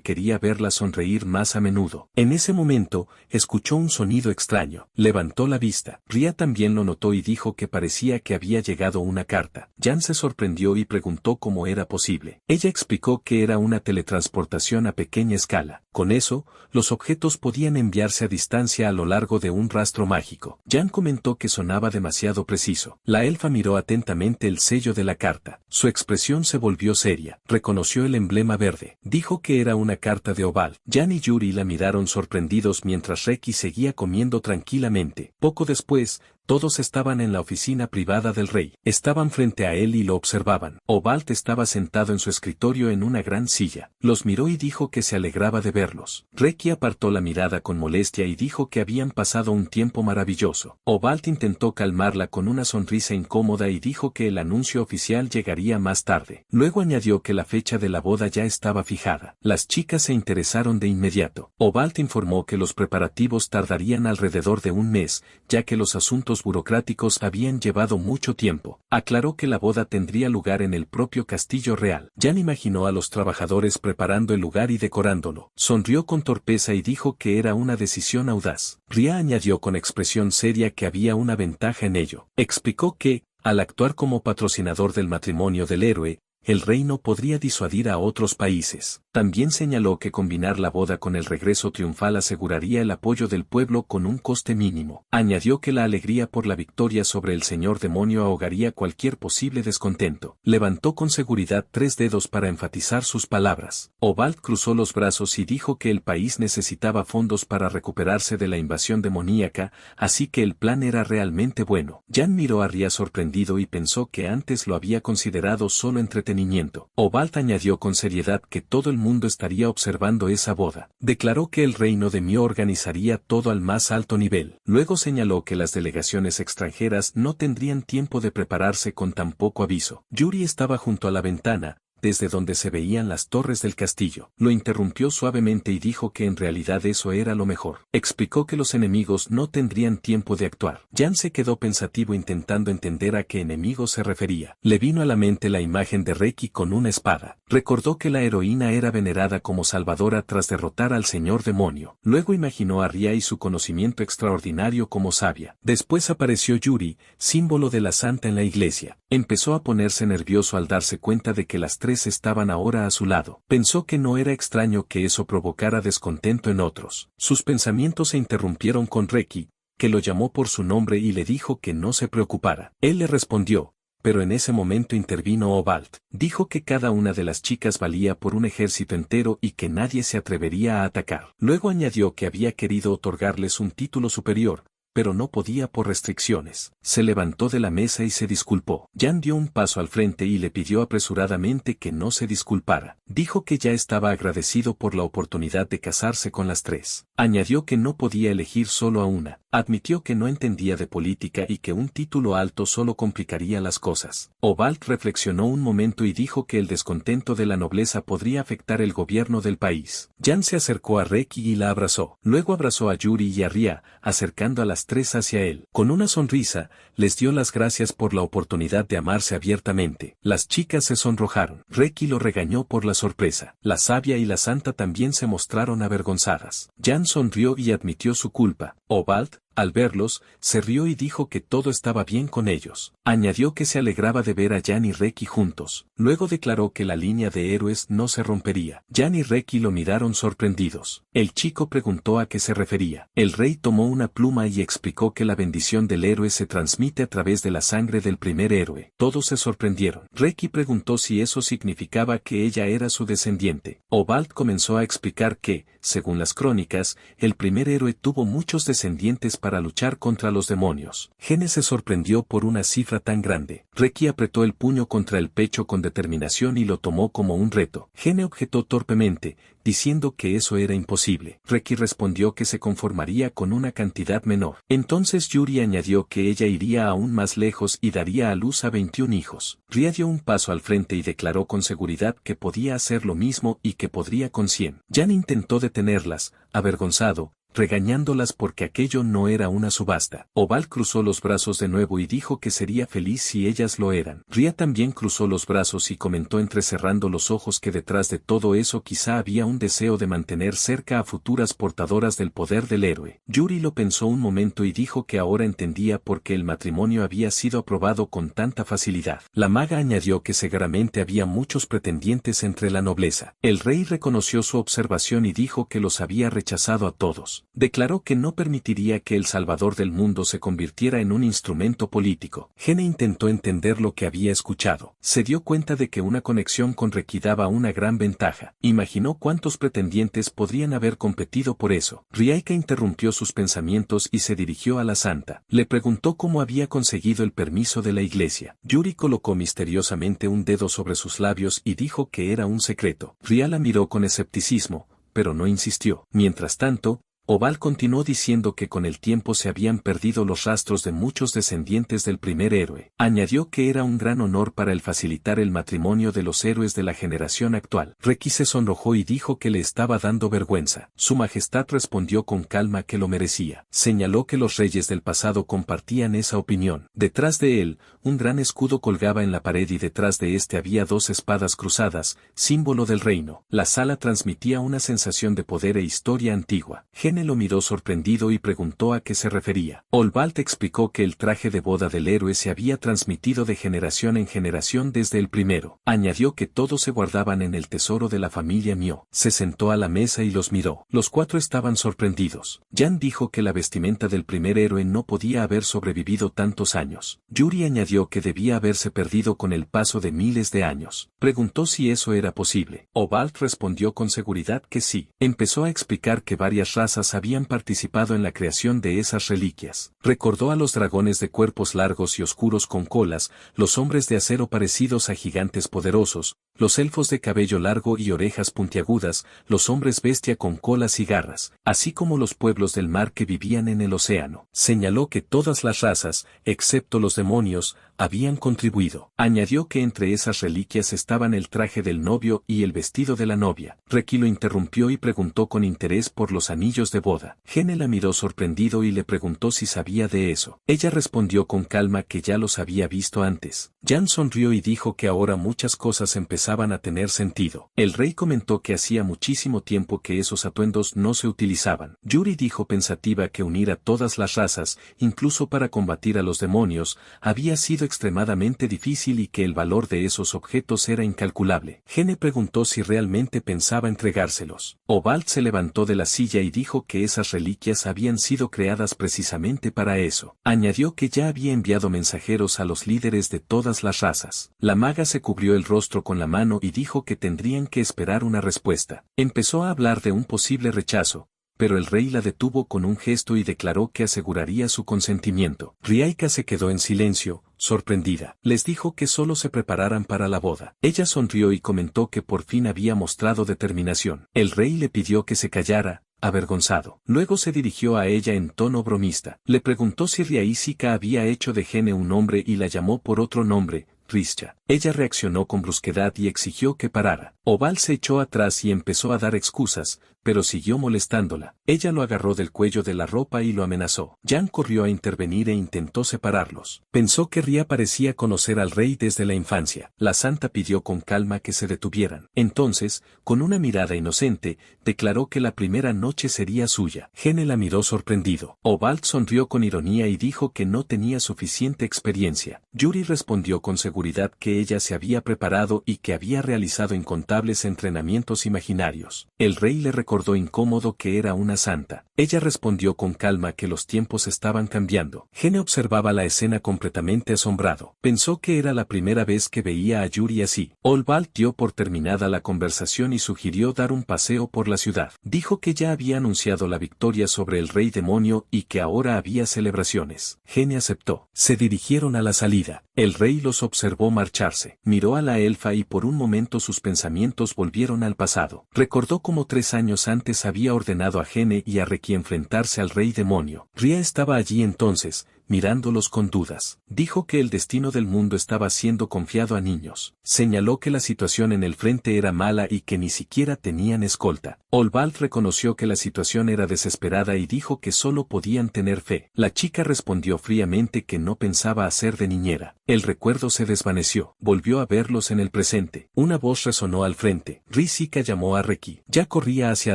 quería verla sonreír más a menudo. En ese momento, escuchó un sonido extraño. Levantó la vista. Ria también lo notó y dijo que parecía que había llegado una carta. Jan se sorprendió y preguntó cómo era posible. Ella explicó que era una teletransportación a pequeña escala. Con eso, los objetos podían enviarse a distancia a lo largo de un rastro mágico. Jan comentó que sonaba demasiado preciso. La elfa miró atentamente el sello de la carta. Su expresión se volvió seria. Reconoció el emblema verde. Dijo que era una carta de Obal. Jan y Yuri la miraron sorprendidos mientras Reki seguía comiendo tranquilamente. Poco después, todos estaban en la oficina privada del rey. Estaban frente a él y lo observaban. Obalt estaba sentado en su escritorio en una gran silla. Los miró y dijo que se alegraba de verlos. Reki apartó la mirada con molestia y dijo que habían pasado un tiempo maravilloso. Obalt intentó calmarla con una sonrisa incómoda y dijo que el anuncio oficial llegaría más tarde. Luego añadió que la fecha de la boda ya estaba fijada. Las chicas se interesaron de inmediato. Obalt informó que los preparativos tardarían alrededor de un mes, ya que los asuntos burocráticos habían llevado mucho tiempo. Aclaró que la boda tendría lugar en el propio castillo real. Jan imaginó a los trabajadores preparando el lugar y decorándolo. Sonrió con torpeza y dijo que era una decisión audaz. Ria añadió con expresión seria que había una ventaja en ello. Explicó que, al actuar como patrocinador del matrimonio del héroe, el reino podría disuadir a otros países. También señaló que combinar la boda con el regreso triunfal aseguraría el apoyo del pueblo con un coste mínimo. Añadió que la alegría por la victoria sobre el señor demonio ahogaría cualquier posible descontento. Levantó con seguridad 3 dedos para enfatizar sus palabras. Obalt cruzó los brazos y dijo que el país necesitaba fondos para recuperarse de la invasión demoníaca, así que el plan era realmente bueno. Jan miró a Ria sorprendido y pensó que antes lo había considerado solo entretenimiento. Obalt añadió con seriedad que todo el mundo estaría observando esa boda. Declaró que el reino de Mio organizaría todo al más alto nivel. Luego señaló que las delegaciones extranjeras no tendrían tiempo de prepararse con tan poco aviso. Yuri estaba junto a la ventana, desde donde se veían las torres del castillo. Lo interrumpió suavemente y dijo que en realidad eso era lo mejor. Explicó que los enemigos no tendrían tiempo de actuar. Jan se quedó pensativo intentando entender a qué enemigo se refería. Le vino a la mente la imagen de Reki con una espada. Recordó que la heroína era venerada como salvadora tras derrotar al señor demonio. Luego imaginó a Ria y su conocimiento extraordinario como sabia. Después apareció Yuri, símbolo de la santa en la iglesia. Empezó a ponerse nervioso al darse cuenta de que las 3 tres estaban ahora a su lado. Pensó que no era extraño que eso provocara descontento en otros. Sus pensamientos se interrumpieron con Reki, que lo llamó por su nombre y le dijo que no se preocupara. Él le respondió, pero en ese momento intervino Obald. Dijo que cada una de las chicas valía por un ejército entero y que nadie se atrevería a atacar. Luego añadió que había querido otorgarles un título superior, pero no podía por restricciones. Se levantó de la mesa y se disculpó. Jan dio un paso al frente y le pidió apresuradamente que no se disculpara. Dijo que ya estaba agradecido por la oportunidad de casarse con las tres. Añadió que no podía elegir solo a una. Admitió que no entendía de política y que un título alto solo complicaría las cosas. Obald reflexionó un momento y dijo que el descontento de la nobleza podría afectar el gobierno del país. Jan se acercó a Reki y la abrazó. Luego abrazó a Yuri y a Ria, acercando a las tres hacia él. Con una sonrisa, les dio las gracias por la oportunidad de amarse abiertamente. Las chicas se sonrojaron. Reki lo regañó por la sorpresa. La sabia y la santa también se mostraron avergonzadas. Jan sonrió y admitió su culpa. Obald, al verlos, se rió y dijo que todo estaba bien con ellos. Añadió que se alegraba de ver a Jan y Reki juntos. Luego declaró que la línea de héroes no se rompería. Jan y Reki lo miraron sorprendidos. El chico preguntó a qué se refería. El rey tomó una pluma y explicó que la bendición del héroe se transmite a través de la sangre del primer héroe. Todos se sorprendieron. Reki preguntó si eso significaba que ella era su descendiente. Obald comenzó a explicar que, según las crónicas, el primer héroe tuvo muchos descendientes para luchar contra los demonios. Gene se sorprendió por una cifra tan grande. Reki apretó el puño contra el pecho con determinación y lo tomó como un reto. Gene objetó torpemente, diciendo que eso era imposible. Reki respondió que se conformaría con una cantidad menor. Entonces Yuri añadió que ella iría aún más lejos y daría a luz a 21 hijos. Ria dio un paso al frente y declaró con seguridad que podía hacer lo mismo y que podría con 100. Jan intentó detenerlas, avergonzado, regañándolas porque aquello no era una subasta. Obald cruzó los brazos de nuevo y dijo que sería feliz si ellas lo eran. Ria también cruzó los brazos y comentó entrecerrando los ojos que detrás de todo eso quizá había un deseo de mantener cerca a futuras portadoras del poder del héroe. Yuri lo pensó un momento y dijo que ahora entendía por qué el matrimonio había sido aprobado con tanta facilidad. La maga añadió que seguramente había muchos pretendientes entre la nobleza. El rey reconoció su observación y dijo que los había rechazado a todos. Declaró que no permitiría que el salvador del mundo se convirtiera en un instrumento político. Gene intentó entender lo que había escuchado. Se dio cuenta de que una conexión con Reki daba una gran ventaja. Imaginó cuántos pretendientes podrían haber competido por eso. Riaika interrumpió sus pensamientos y se dirigió a la santa. Le preguntó cómo había conseguido el permiso de la iglesia. Yuri colocó misteriosamente un dedo sobre sus labios y dijo que era un secreto. Ria la miró con escepticismo, pero no insistió. Mientras tanto, Obald continuó diciendo que con el tiempo se habían perdido los rastros de muchos descendientes del primer héroe. Añadió que era un gran honor para él facilitar el matrimonio de los héroes de la generación actual. Reki se sonrojó y dijo que le estaba dando vergüenza. Su majestad respondió con calma que lo merecía. Señaló que los reyes del pasado compartían esa opinión. Detrás de él, un gran escudo colgaba en la pared y detrás de este había dos espadas cruzadas, símbolo del reino. La sala transmitía una sensación de poder e historia antigua. Gene lo miró sorprendido y preguntó a qué se refería. Obald explicó que el traje de boda del héroe se había transmitido de generación en generación desde el primero. Añadió que todos se guardaban en el tesoro de la familia Mio. Se sentó a la mesa y los miró. Los cuatro estaban sorprendidos. Jan dijo que la vestimenta del primer héroe no podía haber sobrevivido tantos años. Yuri añadió que debía haberse perdido con el paso de miles de años. Preguntó si eso era posible. Obald respondió con seguridad que sí. Empezó a explicar que varias razas habían participado en la creación de esas reliquias. Recordó a los dragones de cuerpos largos y oscuros con colas, los hombres de acero parecidos a gigantes poderosos, los elfos de cabello largo y orejas puntiagudas, los hombres bestia con colas y garras, así como los pueblos del mar que vivían en el océano. Señaló que todas las razas, excepto los demonios, habían contribuido. Añadió que entre esas reliquias estaban el traje del novio y el vestido de la novia. Reki lo interrumpió y preguntó con interés por los anillos de boda. Gene la miró sorprendido y le preguntó si sabía de eso. Ella respondió con calma que ya los había visto antes. Jan sonrió y dijo que ahora muchas cosas empezaban empezaban a tener sentido. El rey comentó que hacía muchísimo tiempo que esos atuendos no se utilizaban. Yuri dijo pensativa que unir a todas las razas, incluso para combatir a los demonios, había sido extremadamente difícil y que el valor de esos objetos era incalculable. Gene preguntó si realmente pensaba entregárselos. Obald se levantó de la silla y dijo que esas reliquias habían sido creadas precisamente para eso. Añadió que ya había enviado mensajeros a los líderes de todas las razas. La maga se cubrió el rostro con la mano y dijo que tendrían que esperar una respuesta. Empezó a hablar de un posible rechazo, pero el rey la detuvo con un gesto y declaró que aseguraría su consentimiento. Riaika se quedó en silencio, sorprendida. Les dijo que solo se prepararan para la boda. Ella sonrió y comentó que por fin había mostrado determinación. El rey le pidió que se callara, avergonzado. Luego se dirigió a ella en tono bromista. Le preguntó si Riaika había hecho de Gene un hombre y la llamó por otro nombre, Rischa. Ella reaccionó con brusquedad y exigió que parara. Oval se echó atrás y empezó a dar excusas, pero siguió molestándola. Ella lo agarró del cuello de la ropa y lo amenazó. Jan corrió a intervenir e intentó separarlos. Pensó que Ria parecía conocer al rey desde la infancia. La santa pidió con calma que se detuvieran. Entonces, con una mirada inocente, declaró que la primera noche sería suya. Gene la miró sorprendido. Obald sonrió con ironía y dijo que no tenía suficiente experiencia. Yuri respondió con seguridad que ella se había preparado y que había realizado incontables entrenamientos imaginarios. El rey le recordó incómodo que era una santa. Ella respondió con calma que los tiempos estaban cambiando. Gene observaba la escena completamente asombrado. Pensó que era la primera vez que veía a Yuri así. Olbald dio por terminada la conversación y sugirió dar un paseo por la ciudad. Dijo que ya había anunciado la victoria sobre el rey demonio y que ahora había celebraciones. Gene aceptó. Se dirigieron a la salida. El rey los observó marcharse. Miró a la elfa y por un momento sus pensamientos volvieron al pasado. Recordó cómo 3 años antes había ordenado a Gene y a Reki enfrentarse al rey demonio. Ria estaba allí entonces, mirándolos con dudas. Dijo que el destino del mundo estaba siendo confiado a niños. Señaló que la situación en el frente era mala y que ni siquiera tenían escolta. Olbald reconoció que la situación era desesperada y dijo que solo podían tener fe. La chica respondió fríamente que no pensaba hacer de niñera. El recuerdo se desvaneció. Volvió a verlos en el presente. Una voz resonó al frente. Risika llamó a Reki. Ya corría hacia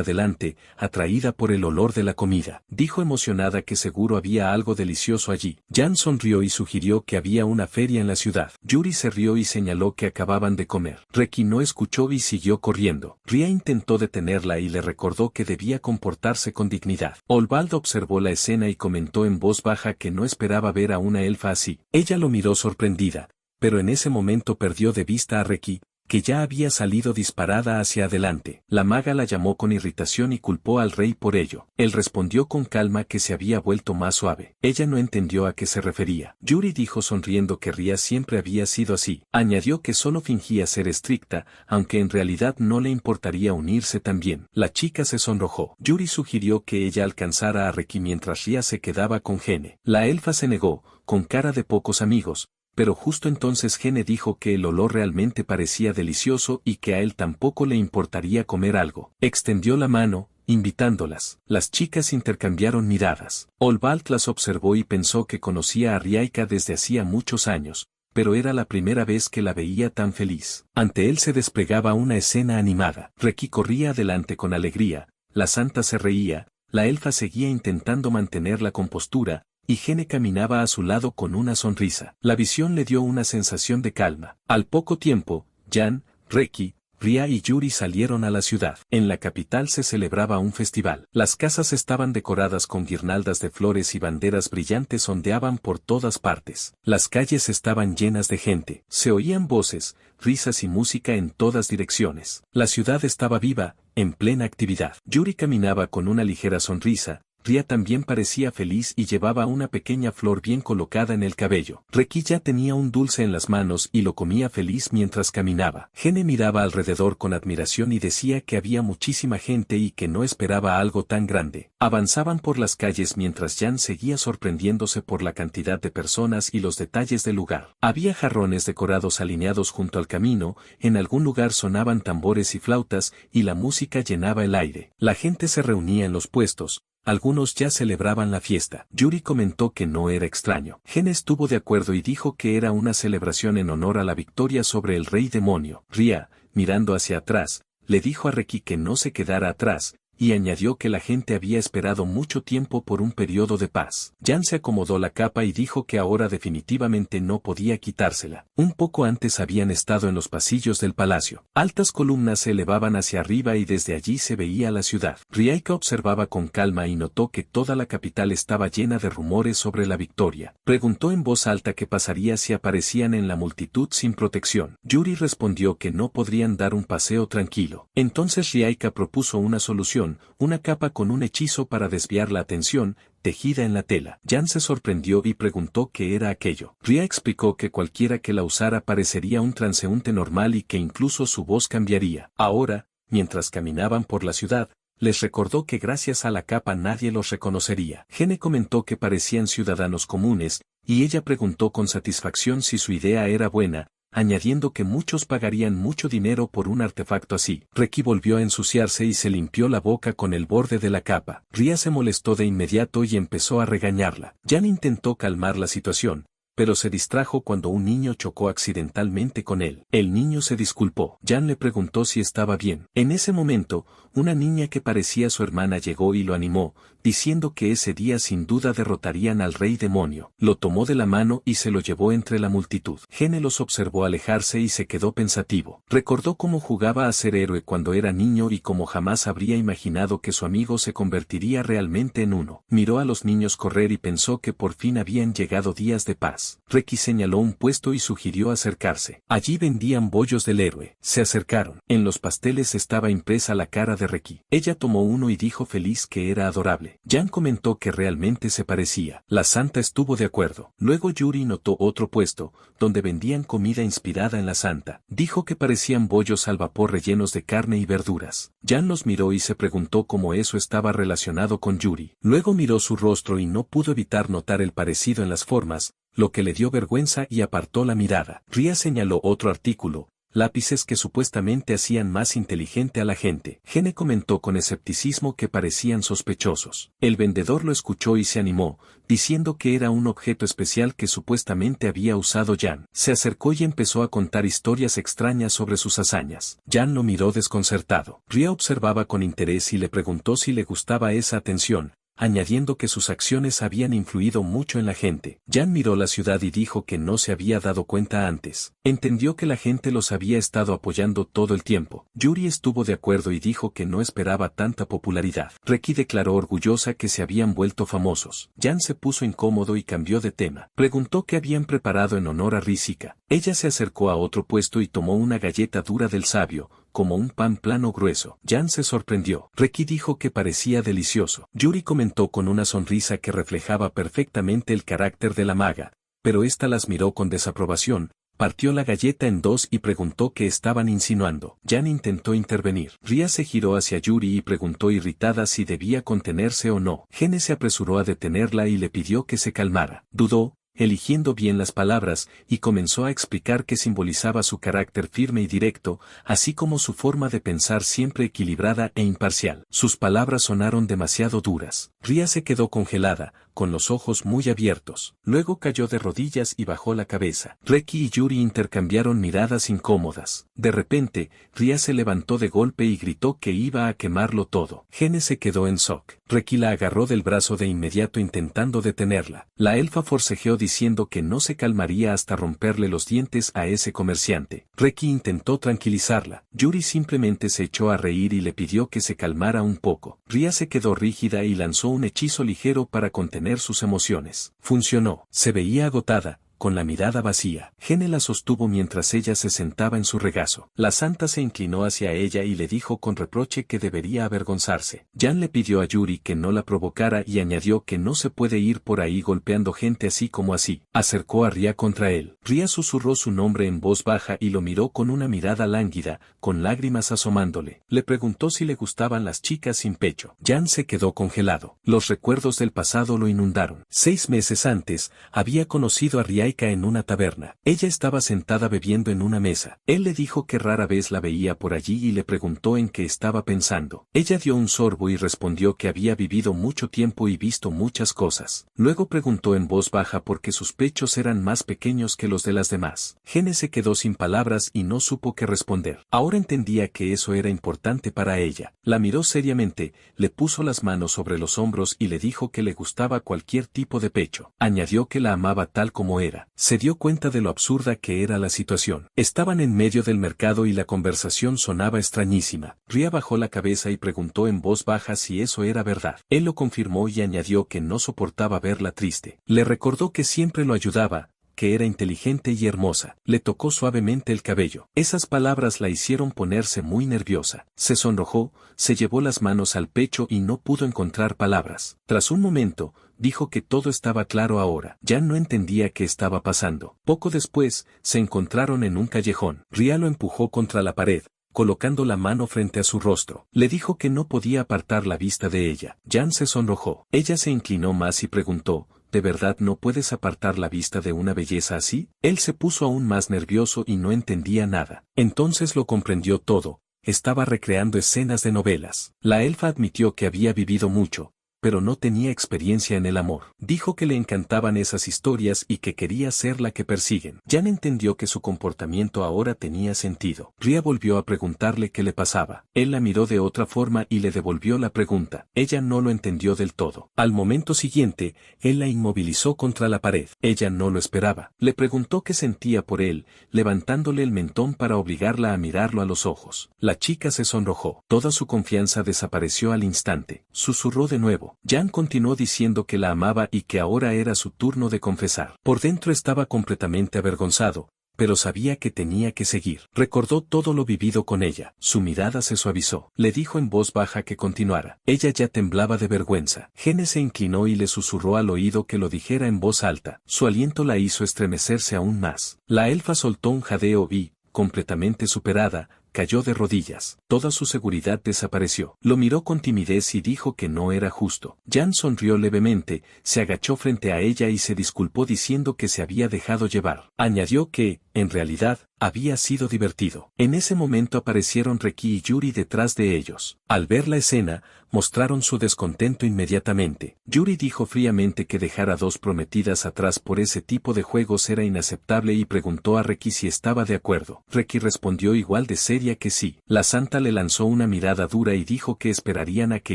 adelante, atraída por el olor de la comida. Dijo emocionada que seguro había algo delicioso allí. Jan sonrió y sugirió que había una feria en la ciudad. Yuri se rió y señaló que acababan de comer. Reki no escuchó y siguió corriendo. Ria intentó detenerla y le recordó que debía comportarse con dignidad. Olbald observó la escena y comentó en voz baja que no esperaba ver a una elfa así. Ella lo miró sorprendida, pero en ese momento perdió de vista a Reki, que ya había salido disparada hacia adelante. La maga la llamó con irritación y culpó al rey por ello. Él respondió con calma que se había vuelto más suave. Ella no entendió a qué se refería. Yuri dijo sonriendo que Ria siempre había sido así. Añadió que solo fingía ser estricta, aunque en realidad no le importaría unirse también. La chica se sonrojó. Yuri sugirió que ella alcanzara a Reki mientras Ria se quedaba con Gene. La elfa se negó, con cara de pocos amigos, pero justo entonces Gene dijo que el olor realmente parecía delicioso y que a él tampoco le importaría comer algo. Extendió la mano, invitándolas. Las chicas intercambiaron miradas. Olbald las observó y pensó que conocía a Riaika desde hacía muchos años, pero era la primera vez que la veía tan feliz. Ante él se desplegaba una escena animada. Reki corría adelante con alegría, la santa se reía, la elfa seguía intentando mantener la compostura, y Gene caminaba a su lado con una sonrisa. La visión le dio una sensación de calma. Al poco tiempo, Jan, Reki, Ria y Yuri salieron a la ciudad. En la capital se celebraba un festival. Las casas estaban decoradas con guirnaldas de flores y banderas brillantes ondeaban por todas partes. Las calles estaban llenas de gente. Se oían voces, risas y música en todas direcciones. La ciudad estaba viva, en plena actividad. Yuri caminaba con una ligera sonrisa. Ria también parecía feliz y llevaba una pequeña flor bien colocada en el cabello. Reki ya tenía un dulce en las manos y lo comía feliz mientras caminaba. Gene miraba alrededor con admiración y decía que había muchísima gente y que no esperaba algo tan grande. Avanzaban por las calles mientras Jan seguía sorprendiéndose por la cantidad de personas y los detalles del lugar. Había jarrones decorados alineados junto al camino, en algún lugar sonaban tambores y flautas y la música llenaba el aire. La gente se reunía en los puestos, Algunos ya celebraban la fiesta. Yuri comentó que no era extraño. Gen estuvo de acuerdo y dijo que era una celebración en honor a la victoria sobre el rey demonio. Ria, mirando hacia atrás, le dijo a Reki que no se quedara atrás, y añadió que la gente había esperado mucho tiempo por un periodo de paz. Jan se acomodó la capa y dijo que ahora definitivamente no podía quitársela. Un poco antes habían estado en los pasillos del palacio. Altas columnas se elevaban hacia arriba y desde allí se veía la ciudad. Riaika observaba con calma y notó que toda la capital estaba llena de rumores sobre la victoria. Preguntó en voz alta qué pasaría si aparecían en la multitud sin protección. Yuri respondió que no podrían dar un paseo tranquilo. Entonces Riaika propuso una solución, una capa con un hechizo para desviar la atención, tejida en la tela. Jan se sorprendió y preguntó qué era aquello. Ria explicó que cualquiera que la usara parecería un transeúnte normal y que incluso su voz cambiaría. Ahora, mientras caminaban por la ciudad, les recordó que gracias a la capa nadie los reconocería. Gene comentó que parecían ciudadanos comunes, y ella preguntó con satisfacción si su idea era buena, añadiendo que muchos pagarían mucho dinero por un artefacto así. Reki volvió a ensuciarse y se limpió la boca con el borde de la capa. Ria se molestó de inmediato y empezó a regañarla. Jan intentó calmar la situación, pero se distrajo cuando un niño chocó accidentalmente con él. El niño se disculpó. Jan le preguntó si estaba bien. En ese momento, una niña que parecía su hermana llegó y lo animó, diciendo que ese día sin duda derrotarían al rey demonio. Lo tomó de la mano y se lo llevó entre la multitud. Gene los observó alejarse y se quedó pensativo. Recordó cómo jugaba a ser héroe cuando era niño y cómo jamás habría imaginado que su amigo se convertiría realmente en uno. Miró a los niños correr y pensó que por fin habían llegado días de paz. Reki señaló un puesto y sugirió acercarse. Allí vendían bollos del héroe. Se acercaron. En los pasteles estaba impresa la cara de Reki. Ella tomó uno y dijo feliz que era adorable. Jan comentó que realmente se parecía. La santa estuvo de acuerdo. Luego Yuri notó otro puesto, donde vendían comida inspirada en la santa. Dijo que parecían bollos al vapor rellenos de carne y verduras. Jan los miró y se preguntó cómo eso estaba relacionado con Yuri. Luego miró su rostro y no pudo evitar notar el parecido en las formas, lo que le dio vergüenza y apartó la mirada. Ria señaló otro artículo, lápices que supuestamente hacían más inteligente a la gente. Gene comentó con escepticismo que parecían sospechosos. El vendedor lo escuchó y se animó, diciendo que era un objeto especial que supuestamente había usado Jan. Se acercó y empezó a contar historias extrañas sobre sus hazañas. Jan lo miró desconcertado. Ria observaba con interés y le preguntó si le gustaba esa atención, añadiendo que sus acciones habían influido mucho en la gente. Jan miró la ciudad y dijo que no se había dado cuenta antes. Entendió que la gente los había estado apoyando todo el tiempo. Yuri estuvo de acuerdo y dijo que no esperaba tanta popularidad. Reki declaró orgullosa que se habían vuelto famosos. Jan se puso incómodo y cambió de tema. Preguntó qué habían preparado en honor a Rizika. Ella se acercó a otro puesto y tomó una galleta dura del sabio, como un pan plano grueso. Jan se sorprendió. Reki dijo que parecía delicioso. Yuri comentó con una sonrisa que reflejaba perfectamente el carácter de la maga, pero ésta las miró con desaprobación, partió la galleta en dos y preguntó qué estaban insinuando. Jan intentó intervenir. Ria se giró hacia Yuri y preguntó irritada si debía contenerse o no. Gene se apresuró a detenerla y le pidió que se calmara. Dudó, eligiendo bien las palabras, y comenzó a explicar qué simbolizaba su carácter firme y directo, así como su forma de pensar siempre equilibrada e imparcial. Sus palabras sonaron demasiado duras. Ria se quedó congelada, con los ojos muy abiertos. Luego cayó de rodillas y bajó la cabeza. Reki y Yuri intercambiaron miradas incómodas. De repente, Ria se levantó de golpe y gritó que iba a quemarlo todo. Gene se quedó en shock. Reki la agarró del brazo de inmediato intentando detenerla. La elfa forcejeó diciendo que no se calmaría hasta romperle los dientes a ese comerciante. Reki intentó tranquilizarla. Yuri simplemente se echó a reír y le pidió que se calmara un poco. Ria se quedó rígida y lanzó un hechizo ligero para contener sus emociones. Funcionó. Se veía agotada, con la mirada vacía. Gene la sostuvo mientras ella se sentaba en su regazo. La santa se inclinó hacia ella y le dijo con reproche que debería avergonzarse. Jan le pidió a Yuri que no la provocara y añadió que no se puede ir por ahí golpeando gente así como así. Acercó a Ria contra él. Ria susurró su nombre en voz baja y lo miró con una mirada lánguida, con lágrimas asomándole. Le preguntó si le gustaban las chicas sin pecho. Jan se quedó congelado. Los recuerdos del pasado lo inundaron. 6 meses antes, había conocido a Ria Riaika en una taberna. Ella estaba sentada bebiendo en una mesa. Él le dijo que rara vez la veía por allí y le preguntó en qué estaba pensando. Ella dio un sorbo y respondió que había vivido mucho tiempo y visto muchas cosas. Luego preguntó en voz baja por qué sus pechos eran más pequeños que los de las demás. Gene se quedó sin palabras y no supo qué responder. Ahora entendía que eso era importante para ella. La miró seriamente, le puso las manos sobre los hombros y le dijo que le gustaba cualquier tipo de pecho. Añadió que la amaba tal como era. Se dio cuenta de lo absurda que era la situación. Estaban en medio del mercado y la conversación sonaba extrañísima. Ria bajó la cabeza y preguntó en voz baja si eso era verdad. Él lo confirmó y añadió que no soportaba verla triste. Le recordó que siempre lo ayudaba, que era inteligente y hermosa. Le tocó suavemente el cabello. Esas palabras la hicieron ponerse muy nerviosa. Se sonrojó, se llevó las manos al pecho y no pudo encontrar palabras. Tras un momento, dijo que todo estaba claro ahora. Ya no entendía qué estaba pasando. Poco después, se encontraron en un callejón. Ria lo empujó contra la pared, colocando la mano frente a su rostro. Le dijo que no podía apartar la vista de ella. Jan se sonrojó. Ella se inclinó más y preguntó, ¿de verdad no puedes apartar la vista de una belleza así? Él se puso aún más nervioso y no entendía nada. Entonces lo comprendió todo. Estaba recreando escenas de novelas. La elfa admitió que había vivido mucho, pero no tenía experiencia en el amor. Dijo que le encantaban esas historias y que quería ser la que persiguen. Jan entendió que su comportamiento ahora tenía sentido. Ria volvió a preguntarle qué le pasaba. Él la miró de otra forma y le devolvió la pregunta. Ella no lo entendió del todo. Al momento siguiente, él la inmovilizó contra la pared. Ella no lo esperaba. Le preguntó qué sentía por él, levantándole el mentón para obligarla a mirarlo a los ojos. La chica se sonrojó. Toda su confianza desapareció al instante. Susurró de nuevo. Jan continuó diciendo que la amaba y que ahora era su turno de confesar. Por dentro estaba completamente avergonzado, pero sabía que tenía que seguir. Recordó todo lo vivido con ella. Su mirada se suavizó. Le dijo en voz baja que continuara. Ella ya temblaba de vergüenza. Gene se inclinó y le susurró al oído que lo dijera en voz alta. Su aliento la hizo estremecerse aún más. La elfa soltó un jadeo y, completamente superada, cayó de rodillas. Toda su seguridad desapareció. Lo miró con timidez y dijo que no era justo. Jan sonrió levemente, se agachó frente a ella y se disculpó diciendo que se había dejado llevar. Añadió que, en realidad, había sido divertido. En ese momento aparecieron Reki y Yuri detrás de ellos. Al ver la escena, mostraron su descontento inmediatamente. Yuri dijo fríamente que dejar a dos prometidas atrás por ese tipo de juegos era inaceptable y preguntó a Reki si estaba de acuerdo. Reki respondió igual de seria que sí. La santa le lanzó una mirada dura y dijo que esperarían a que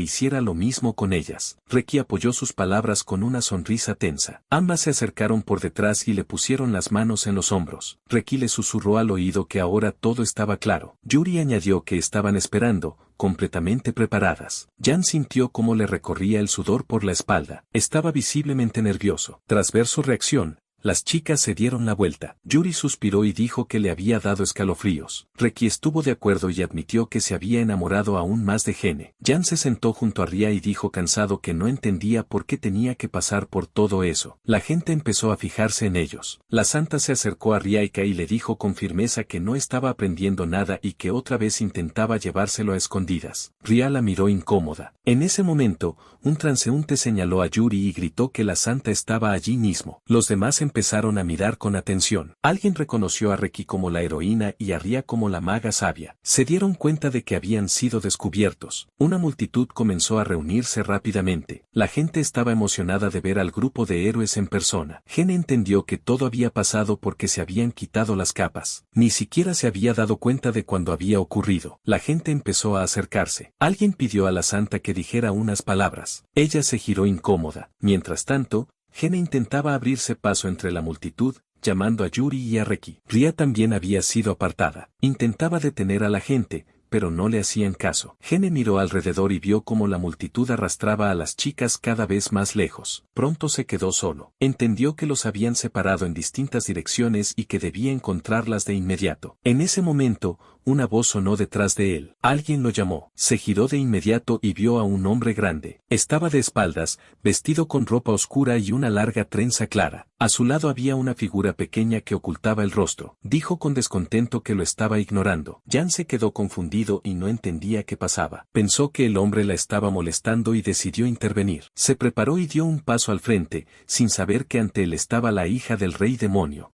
hiciera lo mismo con ellas. Reki apoyó sus palabras con una sonrisa tensa. Ambas se acercaron por detrás y le pusieron las manos en los hombros. Reki le susurró al oído que ahora todo estaba claro. Yuri añadió que estaban esperando, completamente preparadas. Jan sintió cómo le recorría el sudor por la espalda. Estaba visiblemente nervioso. Tras ver su reacción, las chicas se dieron la vuelta. Yuri suspiró y dijo que le había dado escalofríos. Reki estuvo de acuerdo y admitió que se había enamorado aún más de Gene. Jan se sentó junto a Ria y dijo cansado que no entendía por qué tenía que pasar por todo eso. La gente empezó a fijarse en ellos. La santa se acercó a Riaika y le dijo con firmeza que no estaba aprendiendo nada y que otra vez intentaba llevárselo a escondidas. Ria la miró incómoda. En ese momento, un transeúnte señaló a Yuri y gritó que la santa estaba allí mismo. Los demás empezaron a mirar con atención. Alguien reconoció a Reki como la heroína y a Ria como la maga sabia. Se dieron cuenta de que habían sido descubiertos. Una multitud comenzó a reunirse rápidamente. La gente estaba emocionada de ver al grupo de héroes en persona. Gene entendió que todo había pasado porque se habían quitado las capas. Ni siquiera se había dado cuenta de cuando había ocurrido. La gente empezó a acercarse. Alguien pidió a la santa que dijera unas palabras. Ella se giró incómoda. Mientras tanto, Gene intentaba abrirse paso entre la multitud, llamando a Yuri y a Reki. Ria también había sido apartada. Intentaba detener a la gente, pero no le hacían caso. Gene miró alrededor y vio cómo la multitud arrastraba a las chicas cada vez más lejos. Pronto se quedó solo. Entendió que los habían separado en distintas direcciones y que debía encontrarlas de inmediato. En ese momento, una voz sonó detrás de él. Alguien lo llamó. Se giró de inmediato y vio a un hombre grande. Estaba de espaldas, vestido con ropa oscura y una larga trenza clara. A su lado había una figura pequeña que ocultaba el rostro. Dijo con descontento que lo estaba ignorando. Jan se quedó confundido y no entendía qué pasaba. Pensó que el hombre la estaba molestando y decidió intervenir. Se preparó y dio un paso al frente, sin saber que ante él estaba la hija del rey demonio.